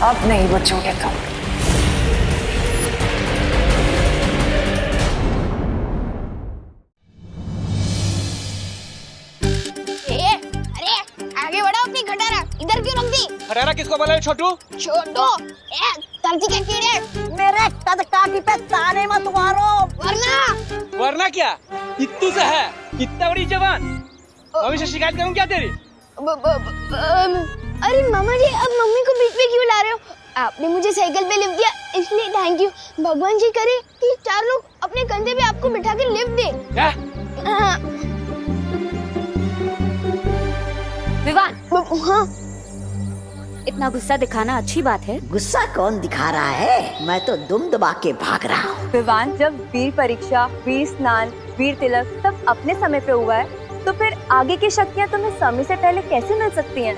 अब नहीं बचोगे तुम। अरे आगे बढ़ो, अपनी खटारा इधर क्यों रख दी? खटारा किसको बोला है छोटू? छोटू, धरती के कीड़े मेरे कदकाठी पे ताने मत मारो, वरना क्या? इत्तू से है, इतना बड़ी जवान। मम्मी से शिकायत करूं क्या तेरी? अरे मामा जी, अब मम्मी को बीच में क्यों ला रहे हो? आपने मुझे साइकिल पे लिफ्ट दिया, इसलिए थैंक यू। भगवान जी करे कि 4 लोग अपने कंधे पे आपको बिठा के लिफ्ट दे। क्या? विवान, हाँ। इतना गुस्सा दिखाना अच्छी बात है? गुस्सा कौन दिखा रहा है? मैं तो दुम दबा के भाग रहा हूँ। विवान, जब वीर परीक्षा, वीर स्नान, वीर तिलक सब अपने समय पे हुआ है, तो फिर आगे की शक्तियाँ तुम्हें समय से पहले कैसे मिल सकती हैं?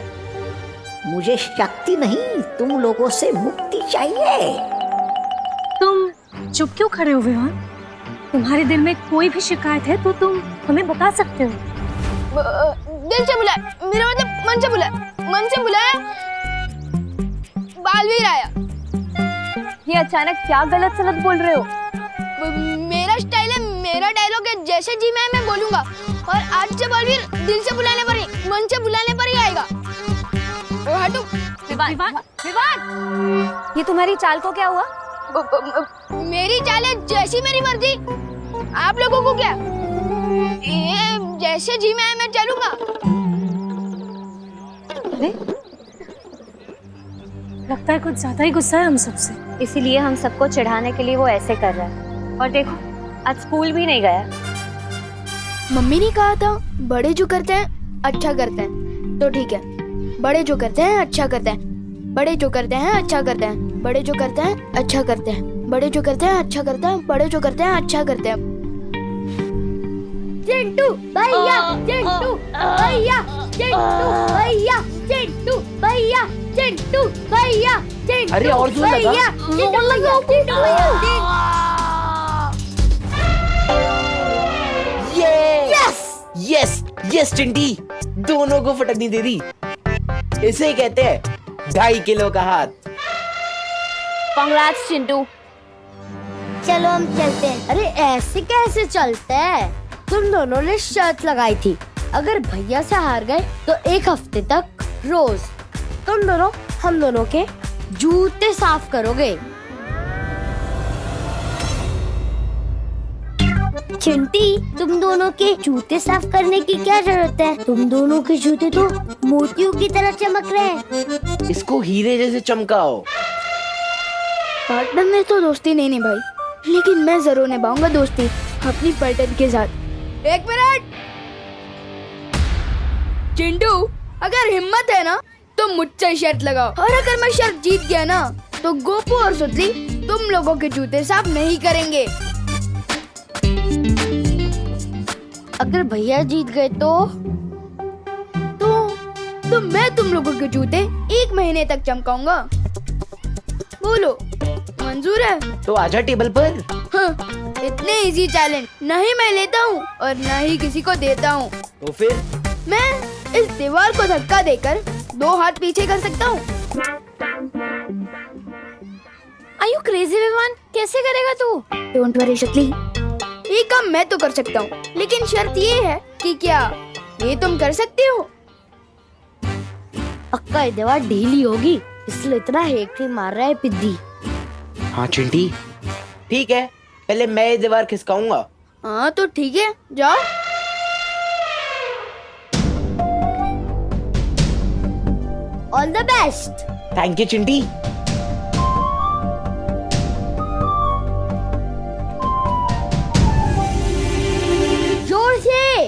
मुझे शक्ति नहीं, तुम लोगों से मुक्ति चाहिए। तुम चुप क्यों खड़े हो विवान? तुम्हारे दिल में कोई भी शिकायत है तो तुम हमें बता सकते हो। दिल से बुलाया, मेरा मतलब मन से बुलाया। मन से बुलाया, बालवीर आया। ये अचानक क्या गलत सलत बोल रहे हो? मेरा स्टाइल है, मेरा डायलॉग है, जैसे जी मैं बोलूंगा। और आज से बलवीर दिल से बुलाने पर ही, मन से बुलाने पर ही आएगा। हटो। विवान, ये तुम्हारी चाल को क्या हुआ? मेरी चाल है जैसी मेरी मर्जी। आप लोगों को क्या? ये जैसे जी मैं चलूंगा। अरे लगता है कुछ ज्यादा ही गुस्सा है हम सबसे, इसीलिए हम सबको चिढ़ाने के लिए वो ऐसे कर रहा है। और देखो आज स्कूल भी नहीं गया। मम्मी ने कहा था बड़े जो करते हैं अच्छा करते हैं, तो ठीक है। बड़े जो करते हैं अच्छा करते हैं, बड़े जो करते हैं अच्छा करते हैं, बड़े जो करते हैं अच्छा करते हैं, बड़े जो करते हैं अच्छा करते हैं, बड़े जो करते हैं अच्छा करते हैं। चिंटू भैया, चिंटू भैया, चिंटू भैया, चिंटू भैया, चिंटू भैया, चिंटू। अरे और जोर लगा। भैया, चिंटू भैया, चिंटू भैया। यस यस चिंटी, दोनों को फटकनी दे दी। इसे कहते हैं 2.5 किलो का हाथ। कांग्रेट्स चिंटू। चलो हम चलते हैं। अरे ऐसे कैसे चलते हैं? तुम दोनों ने शर्त लगाई थी, अगर भैया से हार गए तो 1 हफ्ते तक रोज तुम दोनों हम दोनों के जूते साफ करोगे। चिंटी, तुम दोनों के जूते साफ करने की क्या जरूरत है? तुम दोनों के जूते तो मोतियों की तरह चमक रहे हैं। इसको हीरे जैसे चमकाओ। पार्टनर में तो दोस्ती नहीं निभाई, लेकिन मैं जरूर निभाऊंगा दोस्ती अपनी पार्टनर के साथ। 1 मिनट। चिंटू, अगर हिम्मत है ना तो मुझसे शर्त लगाओ, और अगर मैं शर्त जीत गया ना तो गोपू और सुतली तुम लोगों के जूते साफ नहीं करेंगे। अगर भैया जीत गए तो मैं तुम लोगों के जूते 1 महीने तक चमकाऊंगा। बोलो मंजूर है? तो आजा टेबल पर। हाँ, इतने इजी चैलेंज नहीं मैं लेता हूँ और न ही किसी को देता हूँ। तो फिर मैं इस दीवार को धक्का देकर 2 हाथ पीछे कर सकता हूँ। Are you crazy Vivaan? कैसे करेगा तू? Don't worry शक्ली, ये काम मैं तो कर सकता हूँ, लेकिन शर्त ये है कि क्या ये तुम कर सकते हो? पक्का ये दीवार ढीली होगी, इसलिए इतना हेक्टी मार रहा है पिद्दी। हाँ चिंटी, ठीक है, पहले मैं ये दीवार खिसकाऊंगा। हाँ तो ठीक है, जाओ। All the best. Thank you Chinti. जोर से।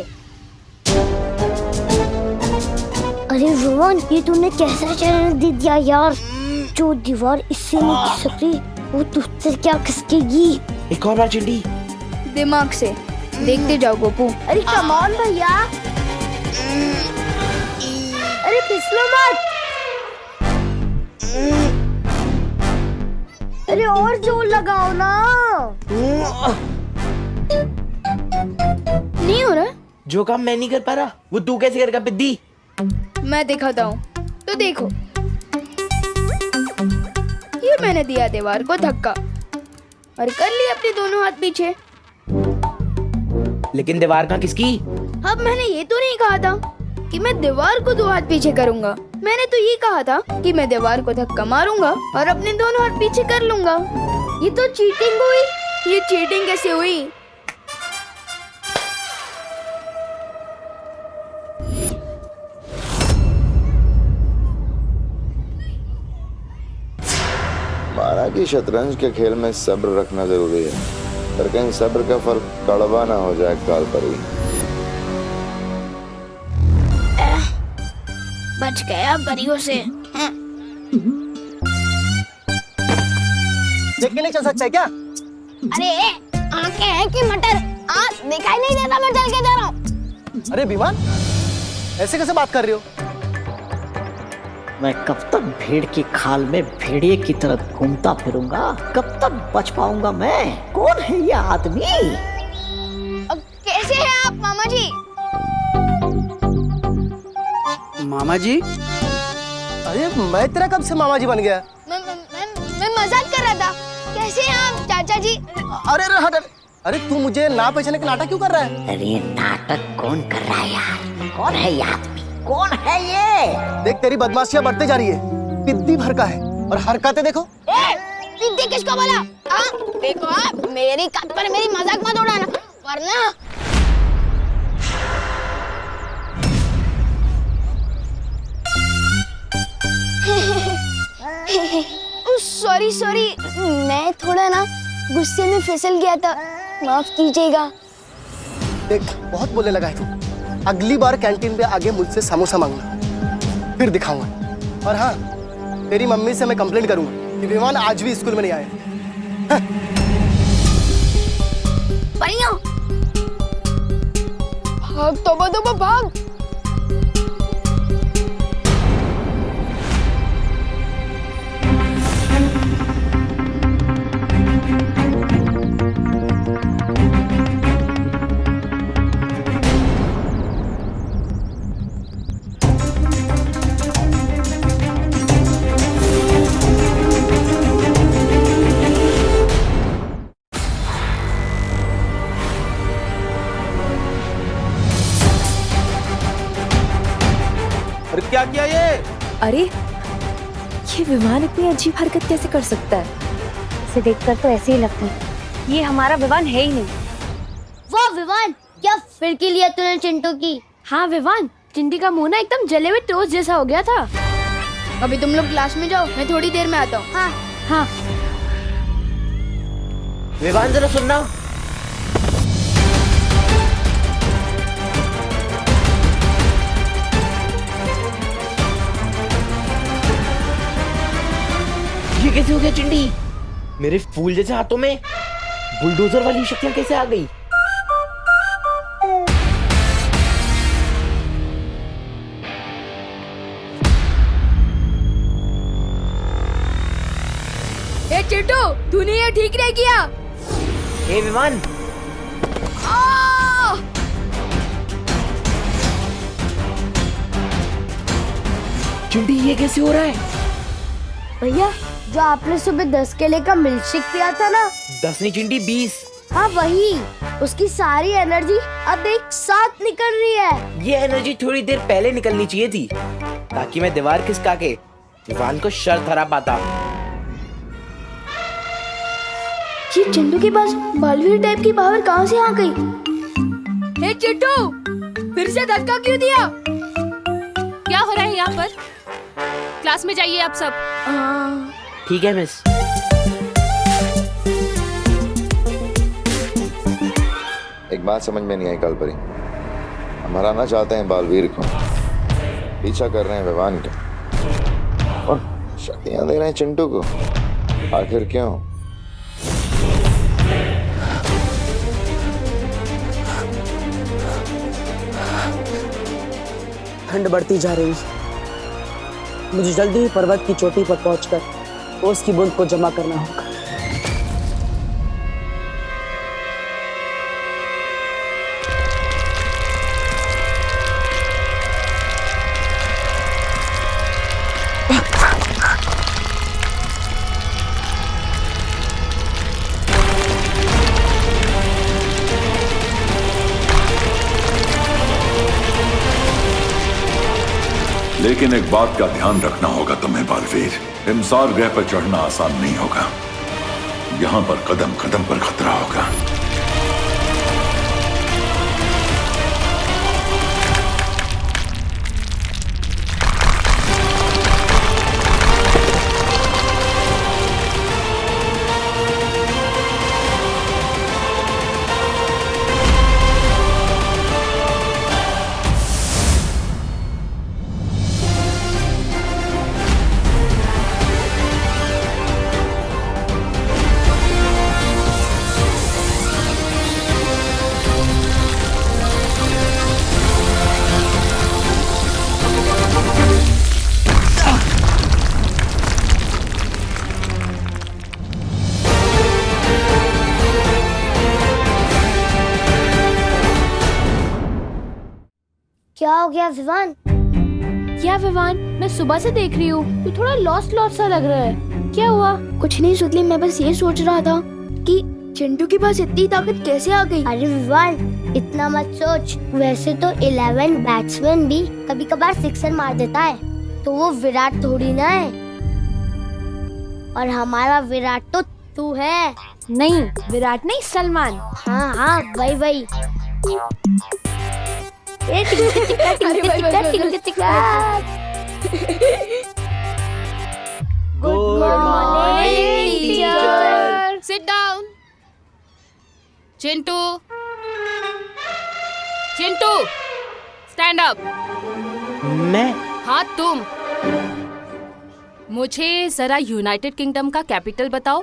अरे रोहन, ये तूने कैसा चैलेंज दे दिया यार? जो दीवार इससे नहीं खिसकती वो तुझसे क्या खिसकेगी? एक और बार चिंटी। दिमाग से देखते जाओ गोपू। अरे कम ऑन भैया, अरे फिसलो मत। अरे और जोर लगाओ ना। नहीं हो रहा। जो काम मैं नहीं कर पा रहा वो तू कैसे करेगा पिद्दी? मैं दिखाता हूँ, तो देखो। ये मैंने दिया दीवार को धक्का और कर ली अपने दोनों हाथ पीछे। लेकिन दीवार कहाँ किसकी? अब मैंने ये तो नहीं कहा था कि मैं दीवार को 2 हाथ पीछे करूंगा। मैंने तो ये कहा था कि मैं दीवार को धक्का मारूंगा और अपने दोनों हाथ पीछे कर लूंगा। ये तो चीटिंग हुई। ये चीटिंग कैसे हुई? मारा कि शतरंज के खेल में सब्र रखना जरूरी है, पर कहीं सब्र का फल कड़वा ना हो जाए काल पर ही। बच गया परियों से। देख के नहीं चल सकता क्या? अरे आंखें हैं कि मटर? दिखाई नहीं देता मैं चल के जा रहा हूँ। अरे विमान, ऐसे कैसे बात कर रही हो? मैं कब तक भेड़ की खाल में भेड़िए की तरह घूमता फिरूंगा? कब तक बच पाऊंगा मैं? कौन है ये आदमी? कैसे हैं आप मामा जी? मामा जी? अरे मैं तेरा कब से मामा जी बन गया? मैं मजाक कर रहा था। जी। अरे अरे हट, अरे तू मुझे ना पहचाने का नाटक क्यों कर रहा है? अरे नाटक कौन कर रहा है यार? कौन है ये आदमी? कौन है ये? देख तेरी बदमाशियां बढ़ते जा रही है, पिद्दी भर का है और हरकतें देखो। पिद्दी किसको बोला? देखो आप मेरी कद पर मेरी मजाक मत उड़ाना वरना। सॉरी सॉरी, मैं थोड़ा ना गुस्से में फिसल गया था, माफ कीजिएगा। देख बहुत बोलने लगा है तू। अगली बार कैंटीन पे आगे मुझसे समोसा मांगना, फिर दिखाऊंगा। और हाँ, तेरी मम्मी से मैं कंप्लेंट करूंगा कि विमान आज भी स्कूल में नहीं आए। परियों भाग, तोबा तोबा भाग। अरे क्या किया ये? अरे ये विमान इतनी अजीब हरकत कैसे कर सकता है? इसे देखकर तो ऐसे ही लगता है ये हमारा विमान है ही नहीं। वाह विवान, क्या फिरकी लिया तूने चिंटू की। हाँ विवान, चिंटी का मुंह ना एकदम जले हुए टोस्ट जैसा हो गया था। अभी तुम लोग क्लास में जाओ, मैं थोड़ी देर में आता हूँ। हाँ हाँ। विवान जरा सुनना। ये कैसे हो गया चिंटी? मेरे फूल जैसे हाथों में बुलडोजर वाली शक्तियां कैसे आ गई? ए चिंटू, तूने ये ठीक नहीं किया। ए विमान, चिंटी ये कैसे हो रहा है? भैया, जो आपने सुबह 10 केले का मिल्कशेक पिया था ना, 10 नहीं चिंटी 20। हाँ वही, उसकी सारी एनर्जी अब एक साथ निकल रही है। ये एनर्जी थोड़ी देर पहले निकलनी चाहिए थी, ताकि मैं दीवार खिसका के विवान को शर्त हरा पाता। ये चिंटू के पास बालवीर टाइप की पावर कहाँ से आ गई? हे चिंटू, फिर से धक्का क्यों दिया? क्या हो रहा है यहाँ पर? क्लास में जाइए आप सब। ठीक है मिस। एक बात समझ में नहीं आई कालपरी, हम हराना चाहते हैं बालवीर को, पीछा कर रहे हैं विवान का और शक्तियां दे रहे हैं चिंटू को। आखिर क्यों? ठंड बढ़ती जा रही है, मुझे जल्दी ही पर्वत की चोटी पर पहुंचकर ओस की बूंद को जमा करना होगा। लेकिन एक बात का ध्यान रखना होगा तुम्हें बालवीर, हिमसार ग्रह पर चढ़ना आसान नहीं होगा। यहाँ पर कदम कदम पर खतरा होगा। क्या हो गया विवान? क्या विवान, मैं सुबह से देख रही हूँ, तू थोड़ा लॉस्ट सा लग रहा है। क्या हुआ? कुछ नहीं सुतली, मैं बस ये सोच रहा था कि चिंटू के पास इतनी ताकत कैसे आ गई? अरे विवान, इतना मत सोच। वैसे तो 11 बैट्समैन भी कभी कभार सिक्सर मार देता है, तो वो विराट थोड़ी ना है। और हमारा विराट तो तू है। नहीं, विराट नहीं, सलमान। हाँ हाँ, वही वही। Good morning teacher. Sit down. Chintu, Chintu, stand up. मैं? हाँ तुम। मुझे जरा यूनाइटेड किंगडम का कैपिटल बताओ।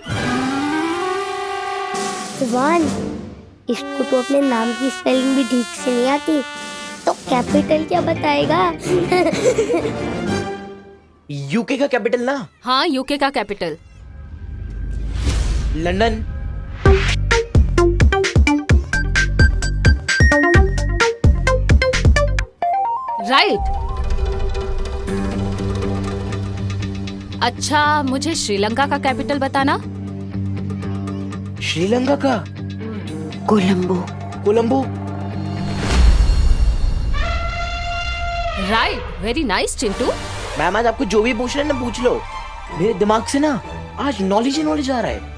विवान, इसको तो अपने नाम की स्पेलिंग भी ठीक से नहीं आती, तो कैपिटल क्या बताएगा? यूके का कैपिटल ना? हाँ, यूके का कैपिटल। लंदन। राइट। अच्छा, मुझे श्रीलंका का कैपिटल बताना। श्रीलंका का? Colombo. Colombo. Right, very nice Chintu. Ma'am, आज आपको जो भी पूछ रहे हैं ना पूछ लो। मेरे दिमाग से ना आज नॉलेज ही नॉलेज आ रहा है।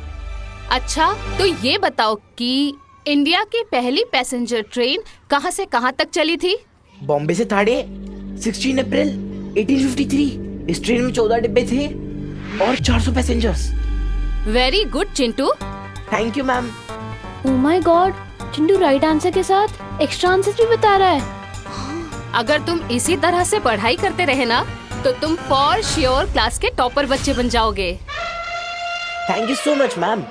अच्छा, तो ये बताओ कि इंडिया की पहली पैसेंजर ट्रेन कहाँ से कहाँ तक चली थी? बॉम्बे से थाड़े 16 अप्रैल 1853। इस ट्रेन में 14 डिब्बे थे और 400 passengers. Very good Chintu. Thank you ma'am. Oh my God, Chintu right answer के साथ एक्स्ट्रा आंसर भी बता रहा है। अगर तुम इसी तरह से पढ़ाई करते रहे ना, तो तुम फॉर श्योर क्लास के टॉपर बच्चे बन जाओगे। Thank you so much ma'am.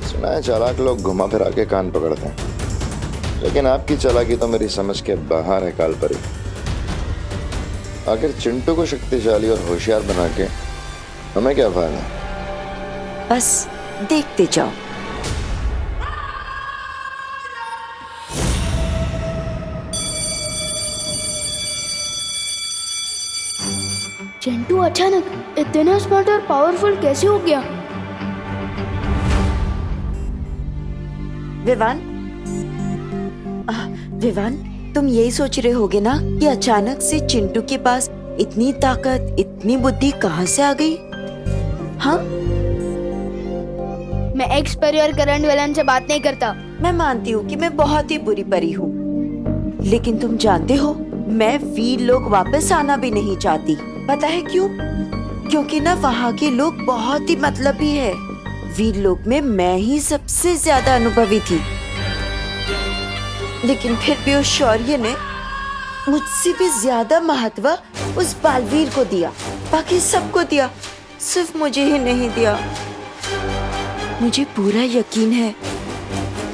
सुना है चालाक लोग घुमा फिरा के कान पकड़ते हैं, लेकिन आपकी चालाकी तो मेरी समझ के बाहर है कालपरी। आखिर चिंटू को शक्तिशाली और होशियार बना के हमें क्या फायदा? बस देखते जाओ। चिंटू अचानक इतना स्मार्ट और पावरफुल कैसे हो गया? विवान, विवान, तुम यही सोच रहे होगे ना कि अचानक से चिंटू के पास इतनी ताकत, इतनी बुद्धि कहाँ से आ गई? हाँ, मैं एक्स परी और करंट विलन से बात नहीं करता। मैं मानती हूँ कि मैं बहुत ही बुरी परी हूँ, लेकिन तुम जानते हो मैं वीर लोग वापस आना भी नहीं चाहती। पता है क्यों? क्योंकि ना वहाँ के लोग बहुत ही मतलबी है। वीर लोग में मैं ही सबसे ज्यादा अनुभवी थी, लेकिन फिर भी उस शौर्य ने मुझसे भी ज्यादा महत्व उस बालवीर को दिया। बाकी सबको दिया, सिर्फ मुझे ही नहीं दिया। मुझे पूरा यकीन है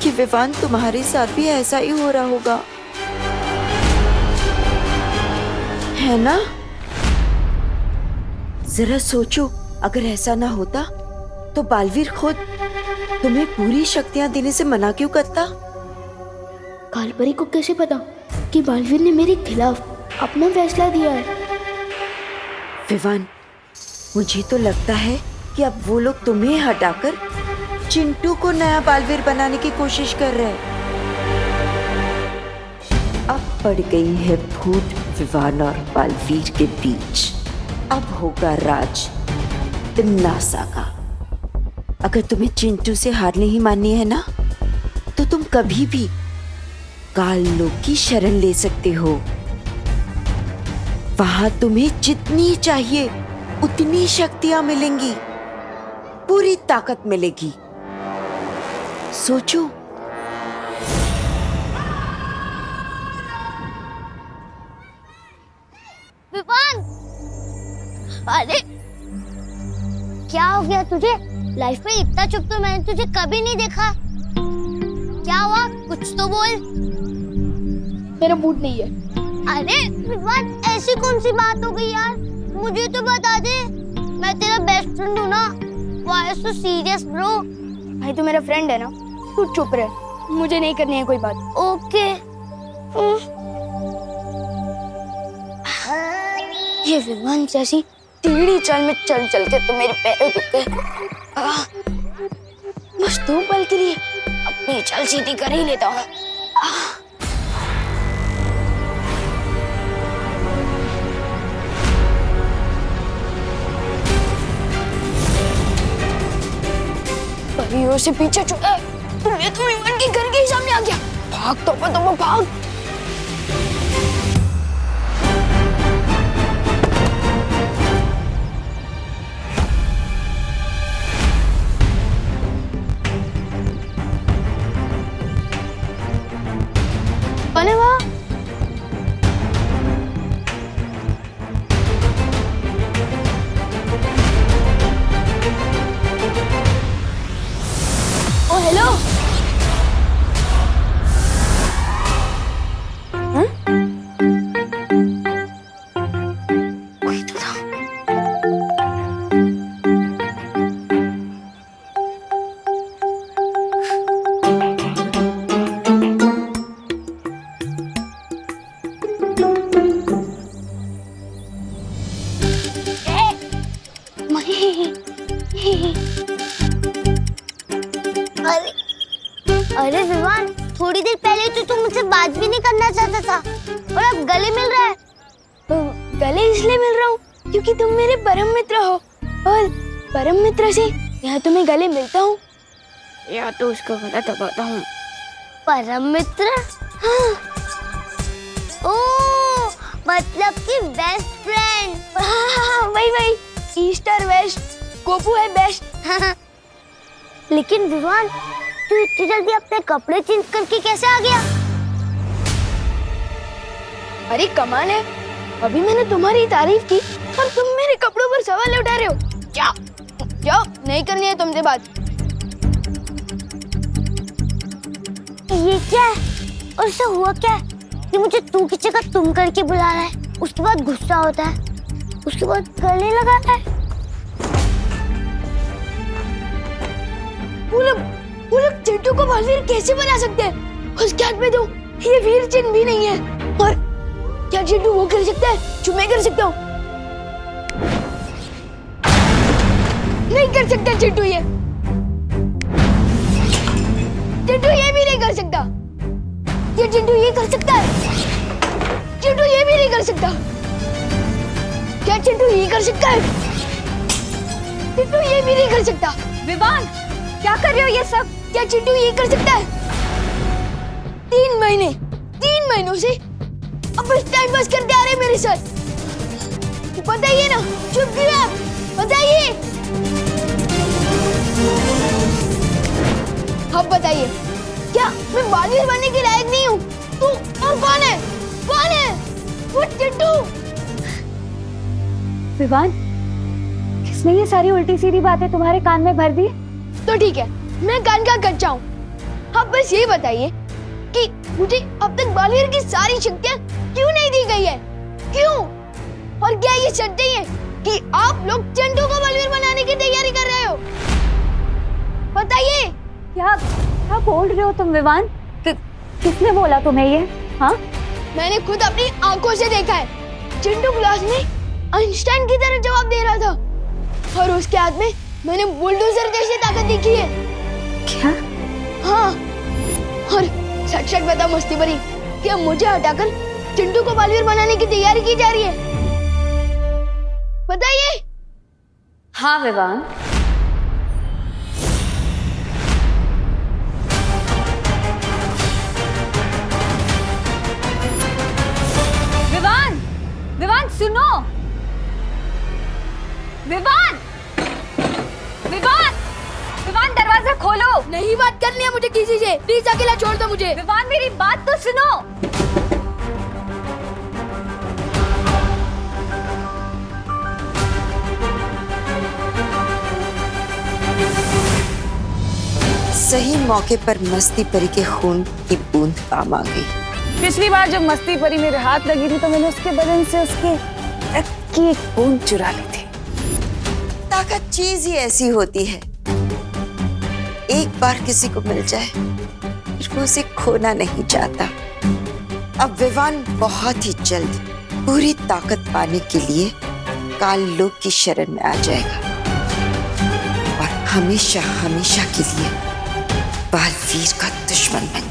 कि विवान तुम्हारे साथ भी ऐसा ही हो रहा होगा, है ना? जरा सोचो, अगर ऐसा ना होता तो बालवीर खुद तुम्हें पूरी शक्तियां देने से मना क्यों करता? कालपरी को कैसे पता कि बालवीर ने मेरे खिलाफ अपना फैसला दिया है? विवान, मुझे तो लगता है कि अब वो लोग तुम्हें हटाकर चिंटू को नया बालवीर बनाने की कोशिश कर रहे हैं। अब पड़ गई है फूट विवान और बालवीर के बीच। अब होगा राज तिम्नासा का। अगर तुम्हें चिंटू से हार नहीं माननी है ना, तो तुम कभी भी काल लोक की शरण ले सकते हो। वहां तुम्हें जितनी चाहिए उतनी शक्तियां मिलेंगी, पूरी ताकत मिलेगी। सोचो। विवान, अरे क्या हो गया तुझे? लाइफ में इतना चुप तो मैंने तुझे कभी नहीं देखा। क्या हुआ? कुछ तो बोल। मेरा मूड नहीं है। अरे विवान, ऐसी कौन सी बात हो गई यार? मुझे तो बता दे, मैं तेरा बेस्ट फ्रेंड हूँ ना। Why so serious bro? भाई तो मेरा फ्रेंड है ना, तू चुप रह, मुझे नहीं करनी है कोई बात। ओके। ये विमान जैसी टेढ़ी चाल में चल चल के तो मेरे पैर दुख गए। बस 2 पल के लिए अपनी चल सीधी कर ही लेता हूँ। परियों से पीछे छुड़ा, ये तो विमान के घर के ही सामने आ गया। भाग तो भाग। अरे वाह, ओ हेलो। कोई तो था। अरे विवान, थोड़ी देर पहले तो तुम मुझसे बात भी नहीं करना चाहता था और अब गले मिल रहा है। तो गले इसलिए मिल रहा हूँ क्योंकि तुम मेरे परम मित्र हो, और परम मित्र से या तो मैं गले मिलता हूँ या तो उसका गला दबाता हूँ। परम मित्र? हाँ। ओह, मतलब कि बेस्ट फ्रेंड। हाँ, वही ईस्ट और वेस्ट, गोपू है बेस्ट। लेकिन विवान, तू इतनी जल्दी अपने कपड़े चेंज करके कैसे आ गया? अरे कमाल है, अभी मैंने तुम्हारी तारीफ की और तुम मेरे कपड़ों पर सवाल उठा रहे हो। क्या नहीं करनी है तुमसे बात। ये क्या है? और इससे हुआ क्या है कि मुझे तू की जगह तुम करके बुला रहा है, उसके बाद गुस्सा होता है, उसके बाद गले लगाता है। वो लोग चिंटू को बलवीर कैसे बना सकते हैं? उसके हाथ में तो ये वीर चिन्ह भी नहीं है। और क्या चिंटू वो कर सकता है जो मैं कर सकता हूँ? नहीं कर सकता चिंटू ये भी नहीं कर सकता। ये चिंटू ये कर सकता है? चिंटू ये भी नहीं कर सकता। क्या चिंटू ये कर सकता है? चिंटू ये भी नहीं कर सकता। विवान, क्या कर रहे हो ये सब? क्या चिंटू ये कर सकता है? 3 महीनों से अब बस टाइम पास करते आ रहे मेरे साथ। बताइए ना, चुप क्यों आप? बताइए। अब बताइए, क्या मैं बालवीर बनने के लायक नहीं हूँ? तू और कौन है? वो चिंटू। विवान, किसने ये सारी उल्टी सीधी बातें तुम्हारे कान में भर दी? तो ठीक है, मैं कान का कच्चा हूँ। अब बस ये बताइए कि मुझे अब तक बालवीर की सारी शक्तियाँ क्यों नहीं दी गई है? क्यों? और क्या ये सच नहीं है कि आप लोग चिंटू को बालवीर बनाने की तैयारी कर रहे हो? बताइए। क्या बोल रहे हो तुम विवान? किसने बोला तुम्हें ये? हाँ, मैंने खुद अपनी आंखों से देखा है। चिंटू क्लास में आइंस्टाइन की तरह जवाब दे रहा था और उसके हाथ में मैंने बुलडोजर जैसी ताकत देखी है। क्या? हाँ, और सच बता मस्ती भरी, क्या मुझे हटाकर चिंटू को बालवीर बनाने की तैयारी की जा रही है? बताइए। हाँ विवान, विवान सुनो। विवान दरवाजा खोलो। नहीं बात करनी है मुझे किसी से, प्लीज अकेला छोड़ दो मुझे। विवान मेरी बात तो सुनो। सही मौके पर मस्ती परी के खून की बूंद काम आ गई। पिछली बार जब मस्ती परी मेरे हाथ लगी थी तो मैंने उसके बदन से उसके रक्त की एक बूंद चुरा ली थी। ताकत चीज ही ऐसी होती है, एक बार किसी को मिल जाए फिर वो उसे खोना नहीं चाहता। अब विवान बहुत ही जल्द पूरी ताकत पाने के लिए काल लोक की शरण में आ जाएगा और हमेशा हमेशा के लिए बालवीर का दुश्मन बन